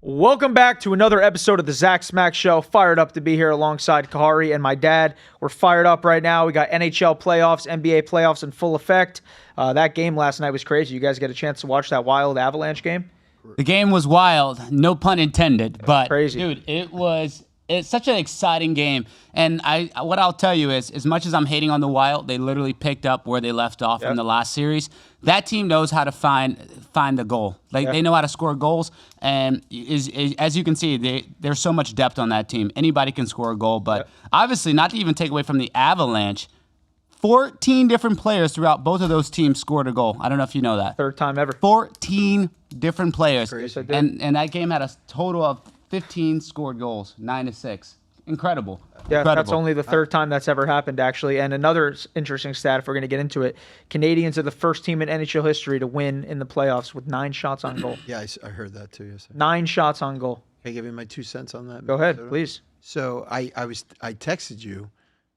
Welcome back to another episode of the Zach Smack Show. Fired up to be here alongside Kahari and my dad. We're fired up right now. We got NHL playoffs, NBA playoffs in full effect. That game last night was crazy. You guys get a chance to watch that wild Avalanche game? The game was wild, no pun intended. But crazy. Dude, it's such an exciting game. And what I'll tell you is, as much as I'm hating on the Wild, they literally picked up where they left off in the last series. That team knows how to find the goal. They know how to score goals. And as you can see, there's so much depth on that team. Anybody can score a goal. But obviously, not to even take away from the Avalanche, 14 different players throughout both of those teams scored a goal. I don't know if you know that. Third time ever. 14 different players. Crazy. And that game had a total of 15 scored goals, 9-6. Incredible. Yeah, Incredible. That's only the third time that's ever happened, actually. And another interesting stat, if we're going to get into it, Canadiens are the first team in NHL history to win in the playoffs with 9 shots on goal. Yeah, I heard that too. Yes. 9 shots on goal. Can I give you my 2 cents on that? Go ahead, please. So I texted you,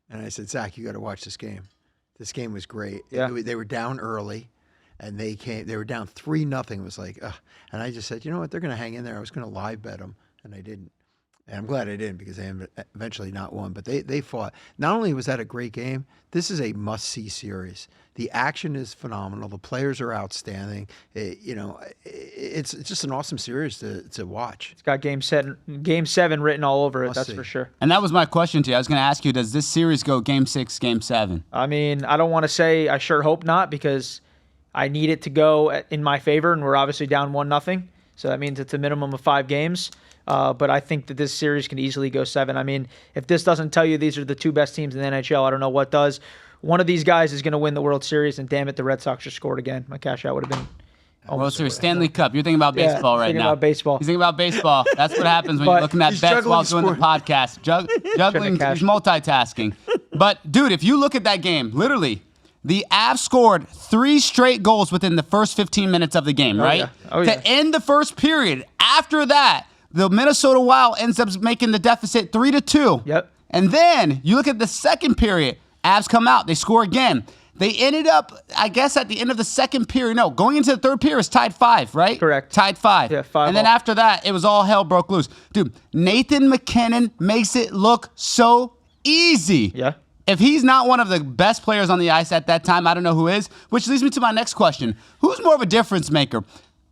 and I said, Zach, you got to watch this game. This game was great. Yeah. They were down early, and they were down 3-0. It was like, and I just said, you know what? They're going to hang in there. I was going to live bet them, and I didn't. And I'm glad I didn't because they eventually not won. But they fought. Not only was that a great game, this is a must-see series. The action is phenomenal. The players are outstanding. It's just an awesome series to watch. It's got Game 7 written all over it, that's for sure. And that was my question to you. I was going to ask you, does this series go Game 6, Game 7? I mean, I don't want to say I sure hope not because I need it to go in my favor, and we're obviously down 1-0. So that means it's a minimum of 5 games. But I think that this series can easily go 7. I mean, if this doesn't tell you these are the 2 best teams in the NHL, I don't know what does. One of these guys is going to win the World Series, and damn it, the Red Sox just scored again. My cash out would have been World Series, Stanley Cup. You're thinking about baseball right now. Thinking about baseball. He's thinking about baseball. That's what happens when you're looking at bets while doing the podcast. Juggling, he's multitasking. But, dude, if you look at that game, literally, the Avs scored 3 straight goals within the first 15 minutes of the game, right? To end the first period. After that, the Minnesota Wild ends up making the deficit 3-2. Yep. And then you look at the second period. Avs come out. They score again. They ended up, I guess, at the end of the second period. No, going into the third period, it's tied 5, right? Correct. Tied 5. Yeah, 5. And then after that, it was all hell broke loose. Dude, Nathan MacKinnon makes it look so easy. Yeah. If he's not one of the best players on the ice at that time, I don't know who is. Which leads me to my next question. Who's more of a difference maker?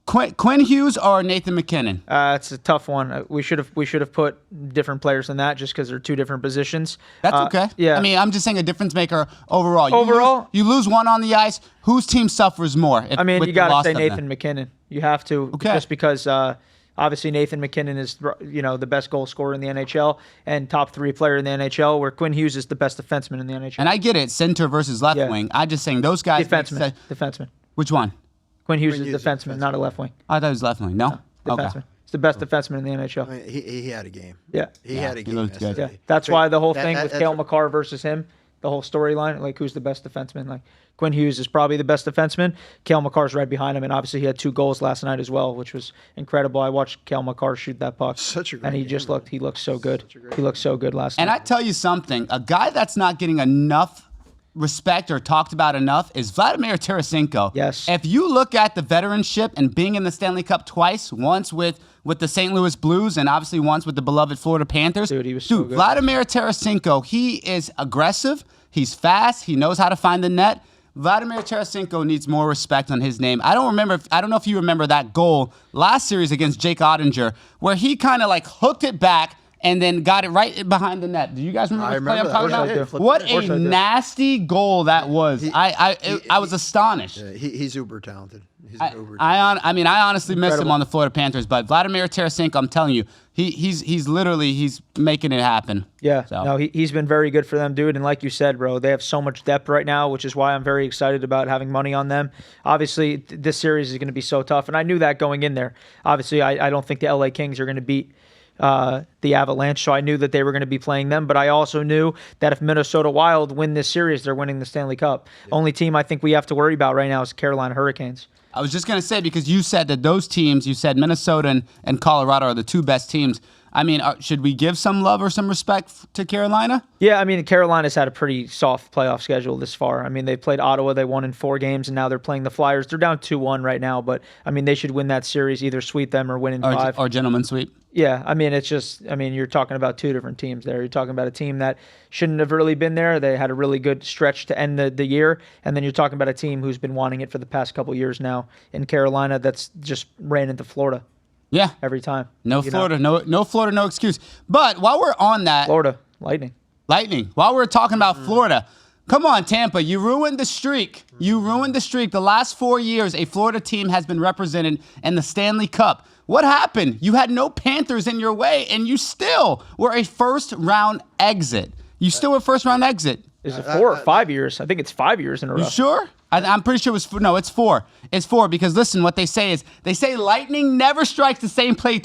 Quinn Hughes or Nathan MacKinnon? It's a tough one. We should have put different players than that just because they're 2 different positions. That's okay. Yeah. I mean, I'm just saying a difference maker overall. You Overall? lose one on the ice. Whose team suffers more? I mean, you got to say Nathan MacKinnon. You have to, just because obviously Nathan MacKinnon is the best goal scorer in the NHL and top 3 player in the NHL, where Quinn Hughes is the best defenseman in the NHL. And I get it, center versus left wing. I'm just saying those guys. Defenseman. Which one? Quinn Hughes is defenseman, not a left wing. I thought he was left wing. No? Defenseman. Okay. He's the best defenseman in the NHL. I mean, he had a game. Yeah. He had a game. looked good. Yesterday. Yeah. That's why the whole thing with that's Cale Makar versus him, the whole storyline, like who's the best defenseman? Like Quinn Hughes is probably the best defenseman. Cale Makar's right behind him, and obviously he had 2 goals last night as well, which was incredible. I watched Cale Makar shoot that puck. Such a great and he game, just man. looked so good. He looked so good last night. And I tell you something, a guy that's not getting enough respect or talked about enough is Vladimir Tarasenko. Yes. If you look at the veteranship and being in the Stanley Cup twice, once with the St. Louis Blues and obviously once with the beloved Florida Panthers. Dude, he was so good. Vladimir Tarasenko, he is aggressive. He's fast. He knows how to find the net. Vladimir Tarasenko needs more respect on his name. I don't know if you remember that goal last series against Jake Ottinger where he kind of like hooked it back and then got it right behind the net. Do you guys remember the play I'm talking about? What a nasty goal that was. I was astonished. Yeah, he's uber talented. I honestly miss him on the Florida Panthers, but Vladimir Tarasenko, I'm telling you, he's literally making it happen. Yeah, so. No, he's been very good for them, dude. And like you said, bro, they have so much depth right now, which is why I'm very excited about having money on them. Obviously, this series is going to be so tough, and I knew that going in there. Obviously, I don't think the LA Kings are going to beat the Avalanche, so I knew that they were going to be playing them, but I also knew that if Minnesota Wild win this series, they're winning the Stanley Cup. Yeah. Only team I think we have to worry about right now is Carolina Hurricanes. I was just going to say, because you said that those teams, you said Minnesota and Colorado are the 2 best teams. I mean, should we give some love or some respect to Carolina? Yeah, I mean, Carolina's had a pretty soft playoff schedule this far. I mean, they played Ottawa, they won in 4 games, and now they're playing the Flyers. They're down 2-1 right now, but I mean, they should win that series, either sweep them or win in 5. Or gentleman sweep. Yeah, I mean, it's just, I mean, you're talking about 2 different teams there. You're talking about a team that shouldn't have really been there. They had a really good stretch to end the year. And then you're talking about a team who's been wanting it for the past couple years now in Carolina that's just ran into Florida. Yeah. Every time. No Florida, no Florida, no excuse. But while we're on that. Florida, Lightning. While we're talking about Florida, come on, Tampa. You ruined the streak. You ruined the streak. The last 4 years, a Florida team has been represented in the Stanley Cup. What happened? You had no Panthers in your way, and you still were a first-round exit. You still were first-round exit. Is it 4 or 5 years? I think it's 5 years in a row. You sure? I'm pretty sure it was no. It's 4. It's 4 because listen, what they say lightning never strikes the same place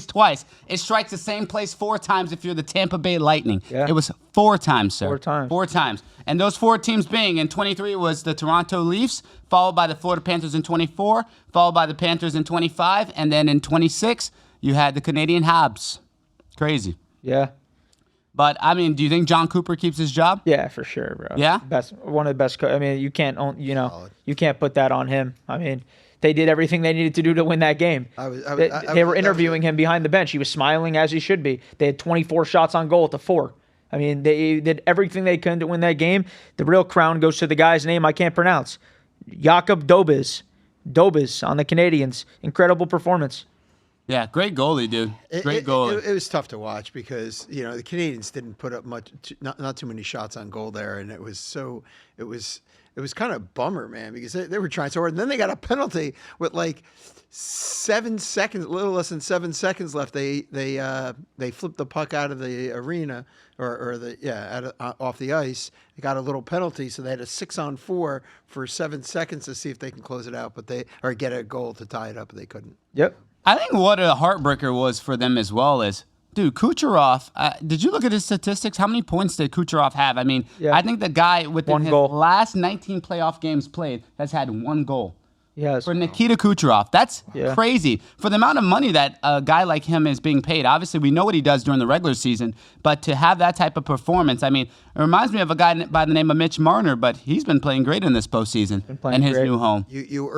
twice. It strikes the same place 4 times if you're the Tampa Bay Lightning. Yeah. It was 4 times, sir. 4 times. 4 times. And those 4 teams being in 23 was the Toronto Leafs, followed by the Florida Panthers in 24, followed by the Panthers in 25, and then in 26 you had the Canadian Habs. Crazy. Yeah. But, I mean, do you think John Cooper keeps his job? Yeah, for sure, bro. Yeah? One of the best. I mean, you can't put that on him. I mean, they did everything they needed to do to win that game. They were interviewing him behind the bench. He was smiling as he should be. They had 24 shots on goal to 4. I mean, they did everything they could to win that game. The real crown goes to the guy's name I can't pronounce. Jakob Dobes on the Canadiens. Incredible performance. Yeah, great goalie, dude. Great goalie. It was tough to watch because the Canadiens didn't put up not too many shots on goal there, and it was kind of bummer, man, because they were trying so hard, and then they got a penalty with like 7 seconds, a little less than 7 seconds left. They flipped the puck out of the arena off the ice. They got a little penalty, so they had a 6-on-4 for 7 seconds to see if they can close it out, or get a goal to tie it up, but they couldn't. Yep. I think what a heartbreaker was for them as well is, dude, Kucherov, did you look at his statistics? How many points did Kucherov have? I mean, yeah. I think the guy within his goal. last 19 playoff games played has had 1 goal. Yes. For Nikita Kucherov. That's crazy. For the amount of money that a guy like him is being paid, obviously we know what he does during the regular season, but to have that type of performance, I mean, it reminds me of a guy by the name of Mitch Marner, but he's been playing great in this postseason in his new home. You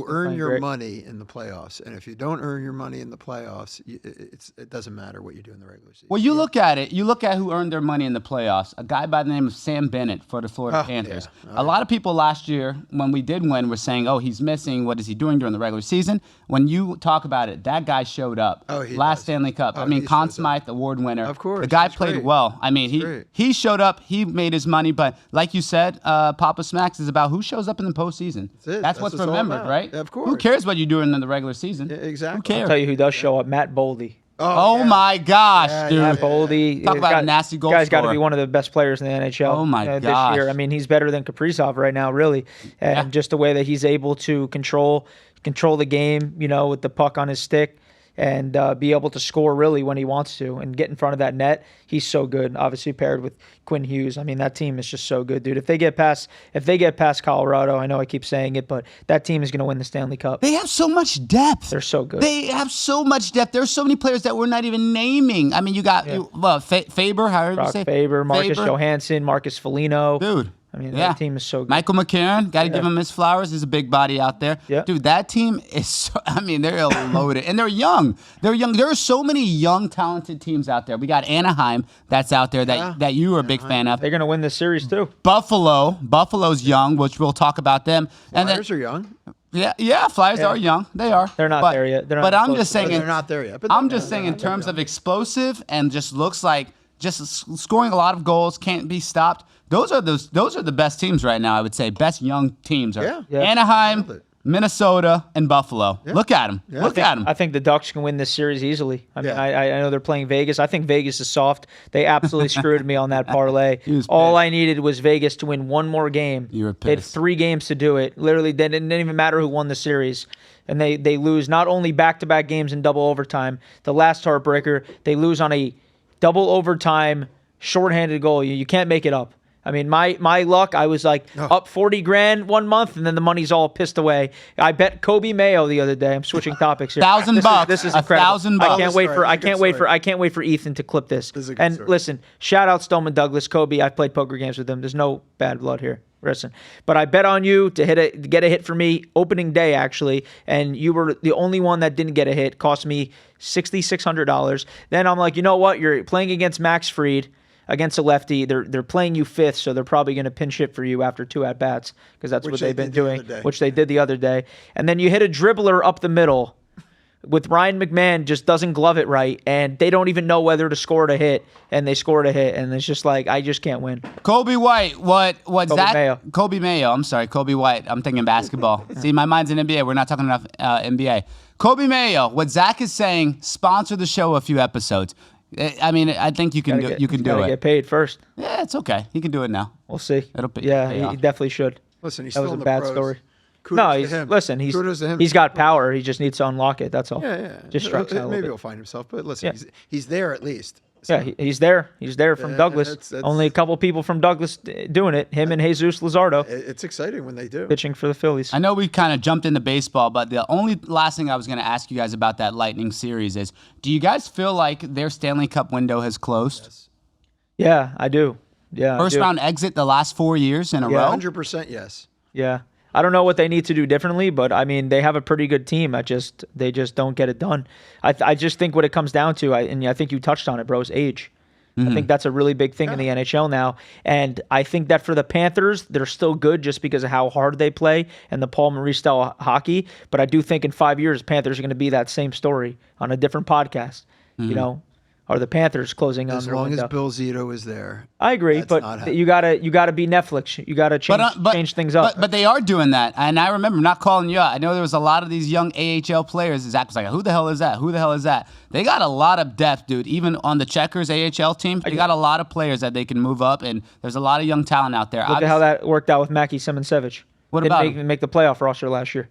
earn your money in the playoffs, and if you don't earn your money in the playoffs, it doesn't matter what you do in the regular season. Well, you look at it. You look at who earned their money in the playoffs. A guy by the name of Sam Bennett for the Florida Panthers. Yeah. A lot of people last year, when we did win, were saying, "Oh, he's missing. What is he doing during the regular season?" When you talk about it, that guy showed up. Last Stanley Cup. I mean, Conn Smythe Award winner. Of course, the guy played well. I mean, he showed up. He made his money. But like you said, Papa Smacks is about who shows up in the postseason. That's what's remembered, right? Of course. Who cares what you're doing in the regular season? Yeah, exactly. Who cares? I'll tell you who does show up, Matt Boldy. Oh my gosh, dude. Matt Boldy. Talk about a nasty goal Guy's got to scorer. be one of the best players in the NHL. Oh my this gosh. year. I mean, he's better than Kaprizov right now, really. And just the way that he's able to control the game, with the puck on his stick and be able to score really when he wants to and get in front of that net. He's so good. Obviously paired with Quinn Hughes. I mean, that team is just so good, dude. If they get past Colorado, I know I keep saying it, but that team is going to win the Stanley Cup. They have so much depth. They're so good. They have so much depth. There's so many players that we're not even naming. I mean, you got Faber, however you say. Faber, Marcus Johansson, Marcus Foligno. Dude. I mean, that team is so good. Michael McCarron, got to give him his flowers. He's a big body out there. Yeah. Dude, that team is so, I mean, they're loaded. And they're young. There are so many young, talented teams out there. We got Anaheim that's out there that you were a big fan of. They're going to win this series, too. Buffalo's young, which we'll talk about them. Flyers are young. Yeah, Flyers are young. They are. They're not there yet. But I'm just saying. They're not there yet. But I'm just saying in terms of explosive and just looks like just scoring a lot of goals, can't be stopped. Those are the best teams right now, I would say. Best young teams are Anaheim, Minnesota, and Buffalo. Yeah. Look at them. Yeah. Look at them. I think the Ducks can win this series easily. I mean, I know they're playing Vegas. I think Vegas is soft. They absolutely screwed me on that parlay. All I needed was Vegas to win one more game. You were pissed. They had 3 games to do it. Literally, they didn't even matter who won the series. And they lose not only back-to-back games in double overtime, the last heartbreaker, they lose on a double overtime shorthanded goal. You can't make it up. I mean, my luck, I was like up 40 grand one month, and then the money's all pissed away. I bet Kobe Mayo the other day. I'm switching topics here. $1,000. This is incredible. $1,000. I can't wait for Ethan to clip this. And listen, shout out Stoneman Douglas, Kobe. I've played poker games with him. There's no bad blood here. Listen, but I bet on you to get a hit for me opening day actually, and you were the only one that didn't get a hit. Cost me $6,600. Then I'm like, you know what? You're playing against Max Fried, against a lefty. They're playing you fifth, so they're probably going to pinch hit for you after 2 at bats because that's what they've been doing, which they did the other day. And then you hit a dribbler up the middle with Ryan McMahon just doesn't glove it right, and they don't even know whether to score a hit, and they scored a hit, and it's just like I just can't win. Kobe White, Kobe Mayo. I'm sorry, Kobe White. I'm thinking basketball. See, my mind's in NBA. We're not talking enough NBA. Kobe Mayo. What Zach is saying, sponsor the show a few episodes. I mean, I think you can do it. You can do it. Get paid first. Yeah, it's okay. He can do it now. We'll see. It'll pay he definitely should. Listen, he's that was still a in the bad pros. story. Kudos to him. Listen, Kudos to him. he's got power. He just needs to unlock it. That's all. Yeah. Just strikes out a Maybe little he'll find himself, but listen, he's there at least. So. Yeah, he's there. He's there from Douglas. That's Only a couple people from Douglas doing it. Him and Jesus Luzardo It's exciting when they do. pitching for the Phillies. I know we kind of jumped into baseball, but the only last thing I was going to ask you guys about that Lightning series is, do you guys feel like their Stanley Cup window has closed? Yes. Yeah, I do. Yeah, First round exit the last 4 years in a row? 100% yes. Yeah. I don't know what they need to do differently, but I mean, they have a pretty good team. They just don't get it done. I just think what it comes down to, and I think you touched on it, bro, is age. I think that's a really big thing in the NHL now. And I think that for the Panthers, they're still good just because of how hard they play and the Paul Maurice style hockey. But I do think in 5 years, Panthers are going to be that same story on a different podcast. You know, are the Panthers closing on their window? As long as Bill Zito is there. I agree, but you gotta be Netflix. You gotta change things up. But they are doing that, and I remember not calling you out. I know there was a lot of these young AHL players. Zach was like, "Who the hell is that? Who the hell is that?" They got a lot of depth, dude. Even on the Checkers AHL team, they got a lot of players that they can move up, and there's a lot of young talent out there. Look at how that worked out with Mackie Simonsevich. What about didn't make the playoff roster last year?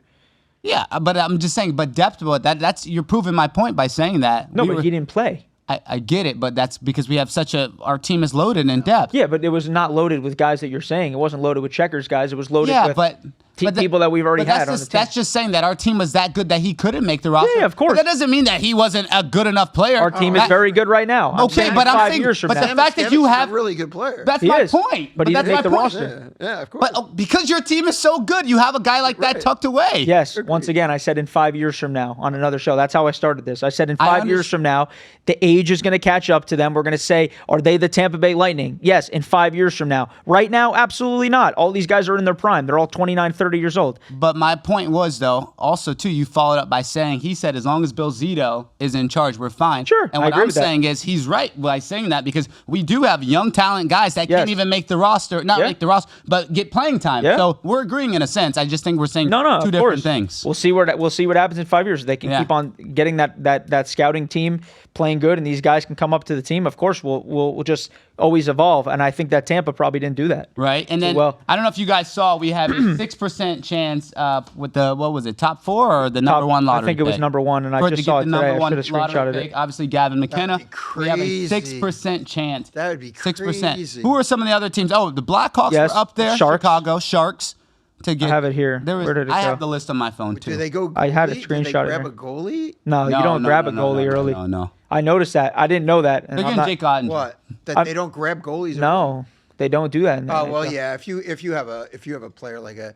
Yeah, but I'm just saying. But depth, that's you're proving my point by saying that. No, but he didn't play. I get it, but that's because we have our team is loaded in depth. Yeah, but it was not loaded with guys that you're saying. It wasn't loaded with Checkers guys. It was loaded with people that we've already had on the team. That's just saying that our team was that good that he couldn't make the roster. Yeah, of course. But that doesn't mean that he wasn't a good enough player. Our team is very good right now. I'm saying but I'm 5 saying, years from but now. the fact that you have a really good player. That's He my is, point. but he that's didn't make my the point. roster. Yeah, of course. But because your team is so good, you have a guy like that tucked away. Yes. Once again, I said in 5 years from now on another show. That's how I started this. I said in 5 years from now, the age is going to catch up to them. We're going to say, are they the Tampa Bay Lightning? Yes, in 5 years from now. Right now, absolutely not. All these guys are in their prime. They're all 29, 30 years old. But my point was, though, also, too, you followed up by saying, he said, as long as Bill Zito is in charge, we're fine. Sure, and what I'm saying is he's right by saying that because we do have young talent guys that can't even make the roster, make the roster, but get playing time. Yeah. So we're agreeing in a sense. I just think we're saying two different things. We'll see what happens in 5 years. They can keep on getting that scouting team playing good, and these guys can come up to the team. Of course, we'll just always evolve, and I think that Tampa probably didn't do that. Right, and then I don't know if you guys saw, we have a 6% chance with the top 4 or the number 1 lottery. I think it was number 1, and I just saw it today. I should have screenshotted it. Obviously, Gavin McKenna. We have a 6% chance. That would be crazy. 6%. Who are some of the other teams? Oh, the Blackhawks were up there. Sharks. Chicago Sharks. I have it here. Where did it go? I have the list on my phone too. Do they go? I had a screenshot. Do they grab a goalie? No, you don't grab a goalie early. No. I noticed that. I didn't know that. They're getting Jake Otten. What? That they don't grab goalies? No, they don't do that. In the Oh well, NHL. yeah. If you have a player like a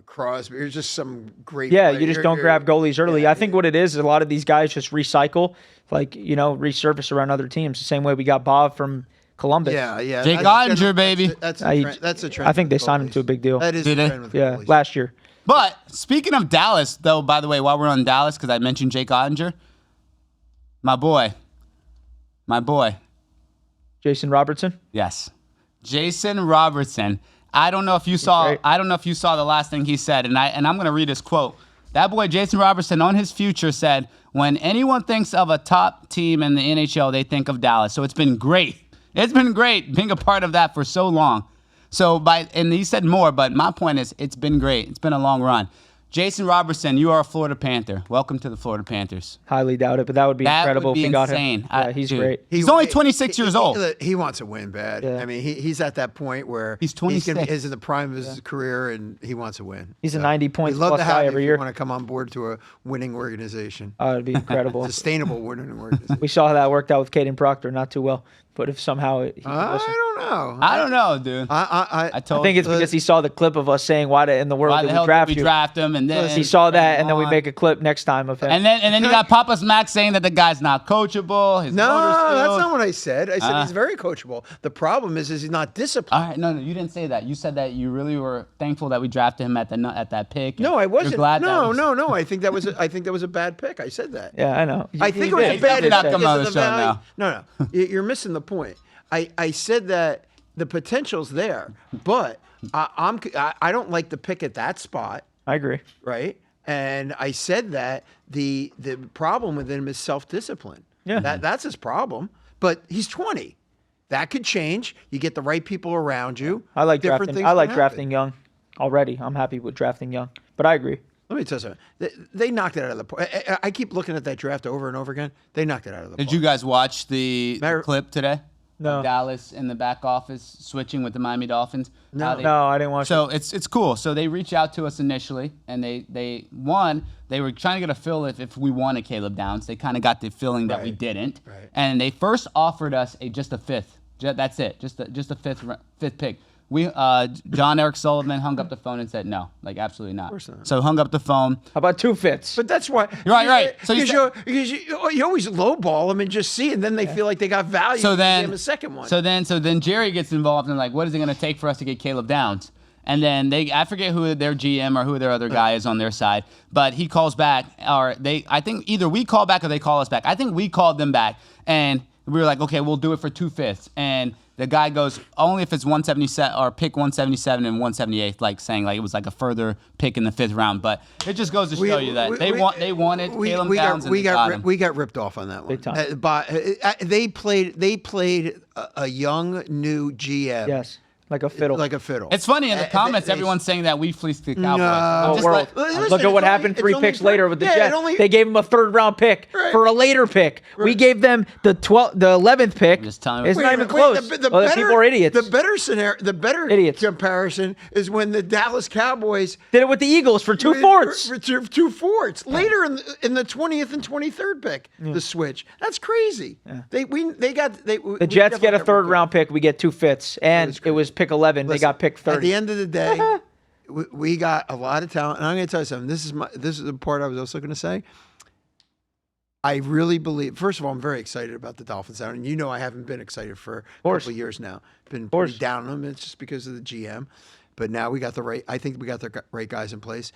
Crosby, or just some great. Yeah, player, you just don't grab goalies early. Yeah, I think what it is, a lot of these guys just recycle, resurface around other teams. The same way we got Bob from Columbus. Yeah. Jake Ottinger, baby. That's a trend. I think they signed him to a big deal. That is a trend with goalies. Last year. But speaking of Dallas, though, by the way, while we're on Dallas, because I mentioned Jake Ottinger, my boy. Jason Robertson? Yes. Jason Robertson. I don't know if you saw the last thing he said, and I'm going to read his quote. That boy Jason Robertson on his future said, "When anyone thinks of a top team in the NHL, they think of Dallas." So it's been great. It's been great being a part of that for so long. And he said more, but my point is it's been great. It's been a long run. Jason Robertson, you are a Florida Panther. Welcome to the Florida Panthers. Highly doubt it, but that would be incredible would be if we got insane. him. Yeah, he's great. He's only 26 years old. He wants to win bad. Yeah. I mean, he's at that point where He's 26. He's in the prime of his career, and he wants to win. He's a 90 points we'd love plus to have guy you every if year. You want to come on board to a winning organization, It'd be incredible. sustainable winning organization. We saw how that worked out with Caden Proctor, not too well. But if somehow he I listen. don't know. I don't know, dude. I I think it's because he saw the clip of us saying, "Why in the world Why did the hell we draft did we you?" draft him? And then He saw that, and then we make a clip next time of him. And then you got Papa Smack saying that the guy's not coachable. His No, motor's that's skills. not what I said. I said he's very coachable. The problem is he's not disciplined. All right, no, you didn't say that. You said that you really were thankful that we drafted him at that pick. No, I wasn't. You're glad No. that I think that was a bad pick. I said that. yeah, I know. I think it was did. a bad He's not pick coming on because the of the show value. No, you're missing the point. I said that the potential's there, but I don't like the pick at that spot, I agree. right? And I said that the problem with him is self-discipline. Yeah. That's his problem. But he's 20. That could change. You get the right people around you. I like Different drafting. things I like can drafting happen. young already. I'm happy with drafting young, but I agree. Let me tell you something. They knocked it out of the park. I keep looking at that draft over and over again. They knocked it out of the park. Did you guys watch the clip today? No. Dallas in the back office switching with the Miami Dolphins. No. No, I didn't watch. So it's cool. So they reached out to us initially, and they were trying to get a feel if we wanted Caleb Downs. They kind of got the feeling that we didn't, Right. and they first offered us just a fifth. That's it, just a fifth pick. We John Eric Sullivan hung up the phone and said no, like absolutely not. Of course not. So hung up the phone. How about 2 fifths? But that's why. You're right. So because you you always lowball them and just see, and then they feel like they got value. So and then, you give them a second one. So then Jerry gets involved and like, what is it going to take for us to get Caleb Downs? And then I forget who their GM or who their other guy is on their side, but he calls back, I think either we call back or they call us back. I think we called them back, and we were like, okay, we'll do it for 2 fifths. And the guy goes, only if it's 177 or pick 177 and 178, like saying like it was like a further pick in the 5th round. But it just goes to show you that they wanted Caleb Downs and they got him. We got ripped off on that one. Big time. They played a young new GM. Yes, like a fiddle. Like a fiddle. It's funny in the comments, everyone's saying that we fleeced the Cowboys. No. I'm just World. like, Listen, Look at what it's happened only- 3 it's only picks later with the yeah, Jets. it only- They gave him a 3rd round pick Right. for a later pick. We gave them the 11th pick. just telling you. It's Wait not even close. The people are idiots. The better scenario, the better Idiots. comparison is when the Dallas Cowboys Did it with the Eagles for 2 fourths. For two fourths. Later in the 20th and 23rd pick, the switch. That's crazy. The The Jets get a 3rd round pick. We get 2 fifths, and it was pick 11. They got pick 30. At the end of the day, we got a lot of talent. And I'm going to tell you something. This is the part I was also going to say. I really believe. First of all, I'm very excited about the Dolphins now, and you know I haven't been excited for a couple of years now. Been pretty down on them. It's just because of the GM, but now we got the right. I think we got the right guys in place.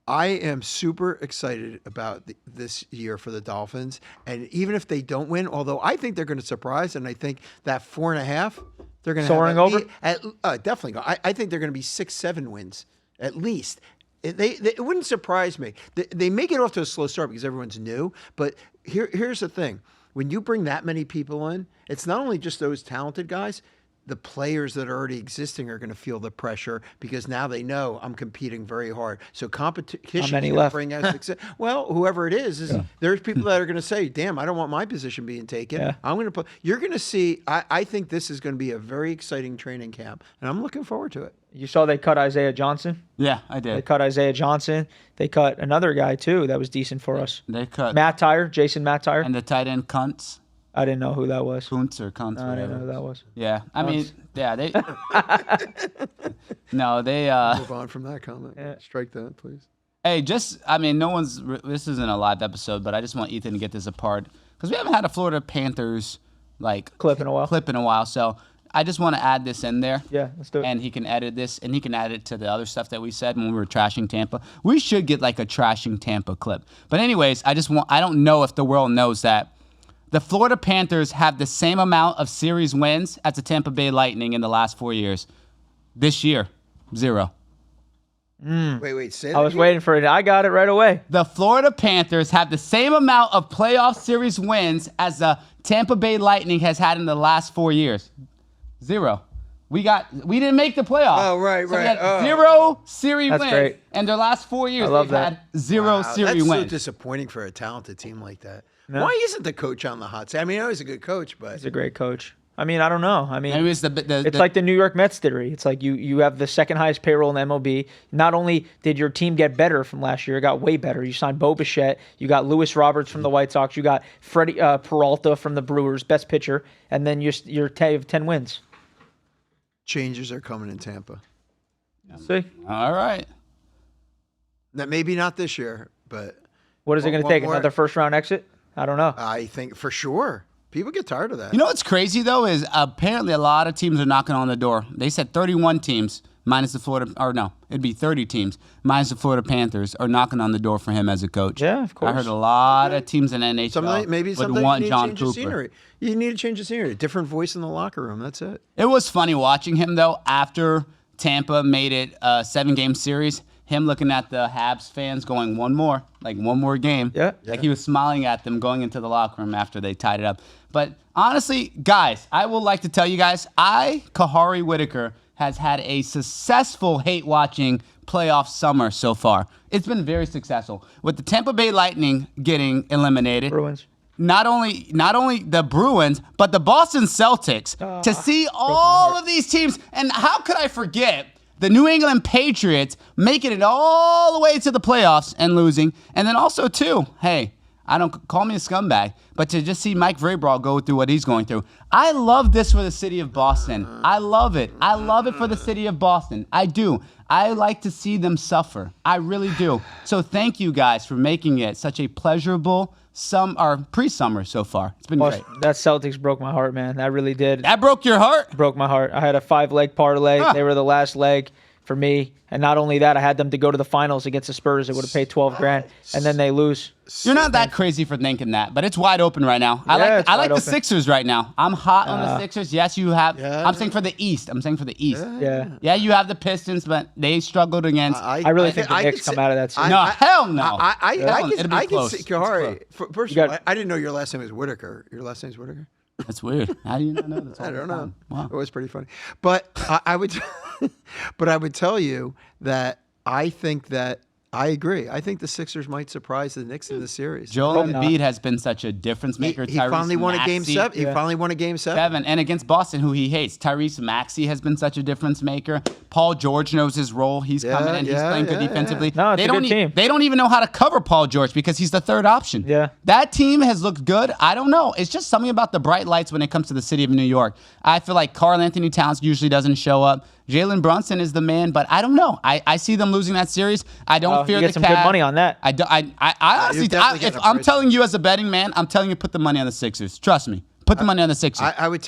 I am super excited about this year for the Dolphins, and even if they don't win, although I think they're going to surprise, and I think that 4.5, they're going to Soaring over? Definitely go. I think they're going to be 6-7 wins at least. It wouldn't surprise me. They may get off to a slow start because everyone's new, but here's the thing: when you bring that many people in, it's not only just those talented guys. The players that are already existing are going to feel the pressure because now they know I'm competing very hard. So competition is going to bring out success. Well, whoever it is there's people that are going to say, "Damn, I don't want my position being taken. Yeah. I'm going to put." You're going to see. I think this is going to be a very exciting training camp, and I'm looking forward to it. You saw they cut Isaiah Johnson. yeah, I They did. cut Isaiah Johnson. They cut another guy too that was decent for us. They cut Jason Matt Tyre. and the tight end Kuntz. I didn't know who that was. Kuntz or Kuntz, I didn't know whatever. who that was. Yeah, I mean, yeah, they. No, they. Move on from that comment. Strike that, please. Hey, this isn't a live episode, but I just want Ethan to get this apart because we haven't had a Florida Panthers Clip in a while. So I just want to add this in there. Yeah, let's do it. And he can edit this, and he can add it to the other stuff that we said when we were trashing Tampa. We should get like a trashing Tampa clip. But anyways, I don't know if the world knows that the Florida Panthers have the same amount of series wins as the Tampa Bay Lightning in the last 4 years. This year, 0. Wait. Say that I was again? waiting for it. I got it right away. The Florida Panthers have the same amount of playoff series wins as the Tampa Bay Lightning has had in the last 4 years. 0. We didn't make the playoffs. Oh, right, So we right. had 0 series That's wins. great. And their last 4 years, I love they've that. had 0 series That's wins. so disappointing for a talented team like that. No. Why isn't the coach on the hot seat? I mean, I know he's a good coach, but He's a great coach. I mean, I don't know. I mean, Maybe it's it's like the New York Mets theory. It's like you have the second highest payroll in the MLB. Not only did your team get better from last year, it got way better. You signed Bo Bichette. You got Lewis Roberts from the White Sox. You got Freddie Peralta from the Brewers, best pitcher. And then you have 10 wins. changes are coming in Tampa. See? All right. Now, maybe not this year, but What is it going to One take? more. Another first-round exit? I don't know. I think for sure people get tired of that. You know what's crazy, though, is apparently a lot of teams are knocking on the door. They said 31 teams minus the Florida, or no, it'd be 30 teams minus the Florida Panthers are knocking on the door for him as a coach. Yeah, of course. I heard a lot of teams in NHL Maybe would something want you need John to change the Cooper. scenery. You need to change the scenery. Different voice in the locker room. That's it. It was funny watching him, though, after Tampa made it a 7-game series. Him looking at the Habs fans going, one more game. Yeah. Like he was smiling at them going into the locker room after they tied it up. But honestly, guys, I would like to tell you guys, Kahari Whitaker, has had a successful hate-watching playoff summer so far. It's been very successful. With the Tampa Bay Lightning getting eliminated. Bruins. Not only the Bruins, but the Boston Celtics. To see all of these teams, and how could I forget the New England Patriots making it all the way to the playoffs and losing, and then also too, hey, I don't call me a scumbag, but to just see Mike Vrabel go through what he's going through. I love this for the city of Boston. I love it. I love it for the city of Boston. I do. I like to see them suffer. I really do. So thank you guys for making it such a pleasurable pre-summer so far. It's been great. That Celtics broke my heart, man. That really did. That broke your heart? Broke my heart. I had a 5-leg parlay. They were the last leg for me. And not only that, I had them to go to the finals against the Spurs. It would have paid $12,000, and then they lose. You're not that crazy for thinking that, but it's wide open right now. I Yeah, like it's the wide open. Sixers right now. I'm hot on the Sixers. Yes, you have. Yeah. I'm saying for the East. Yeah. Yeah, you have the Pistons, but they struggled against. I really think the I Knicks could come out of that series. No, hell no. I can see Kahari. First You of got- all, I didn't know your last name was Whitaker. Your last name's Whitaker? That's weird. How do you not know that? I don't know. Wow. It was pretty funny. But I would but I would tell you that I think that I agree. I think the Sixers might surprise the Knicks in the series. Joel not. Embiid has been such a difference maker. He finally won a game 7. He finally won a game 7. And against Boston, who he hates. Tyrese Maxey has been such a difference maker. Paul George knows his role. He's coming in. He's playing good defensively. No, it's a good team. They don't even know how to cover Paul George because he's the third option. Yeah. That team has looked good. I don't know. It's just something about the bright lights when it comes to the city of New York. I feel like Karl Anthony Towns usually doesn't show up. Jalen Brunson is the man, but I don't know. I see them losing that series. I don't fear you the get some good money on that. I honestly, definitely if getting a I'm price. telling you as a betting man, I'm telling you put the money on the Sixers. Trust me. Put the money on the Sixers. I would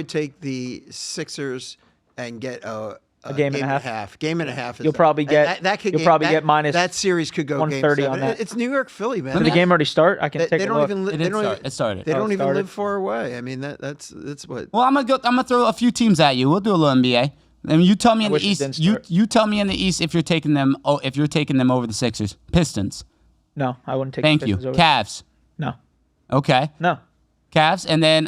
take the Sixers and get a game and a half. Game and a half. You'll probably get- get minus that series could go 130 game 7. on that. It's New York, Philly, man. Did the game already start? I can They, take they a don't look. even. It They did don't start. even. It started. They Oh, don't it even started. live far away. I mean, that's what. Well, I'm gonna throw a few teams at you. We'll do a little NBA. And you tell me in the wish it East. didn't You start. tell me in the East if you're taking them. Oh, if you're taking them over the Sixers, Pistons. No, I wouldn't take Thank the you. Pistons over. Cavs. No. Okay. No. Cavs, and then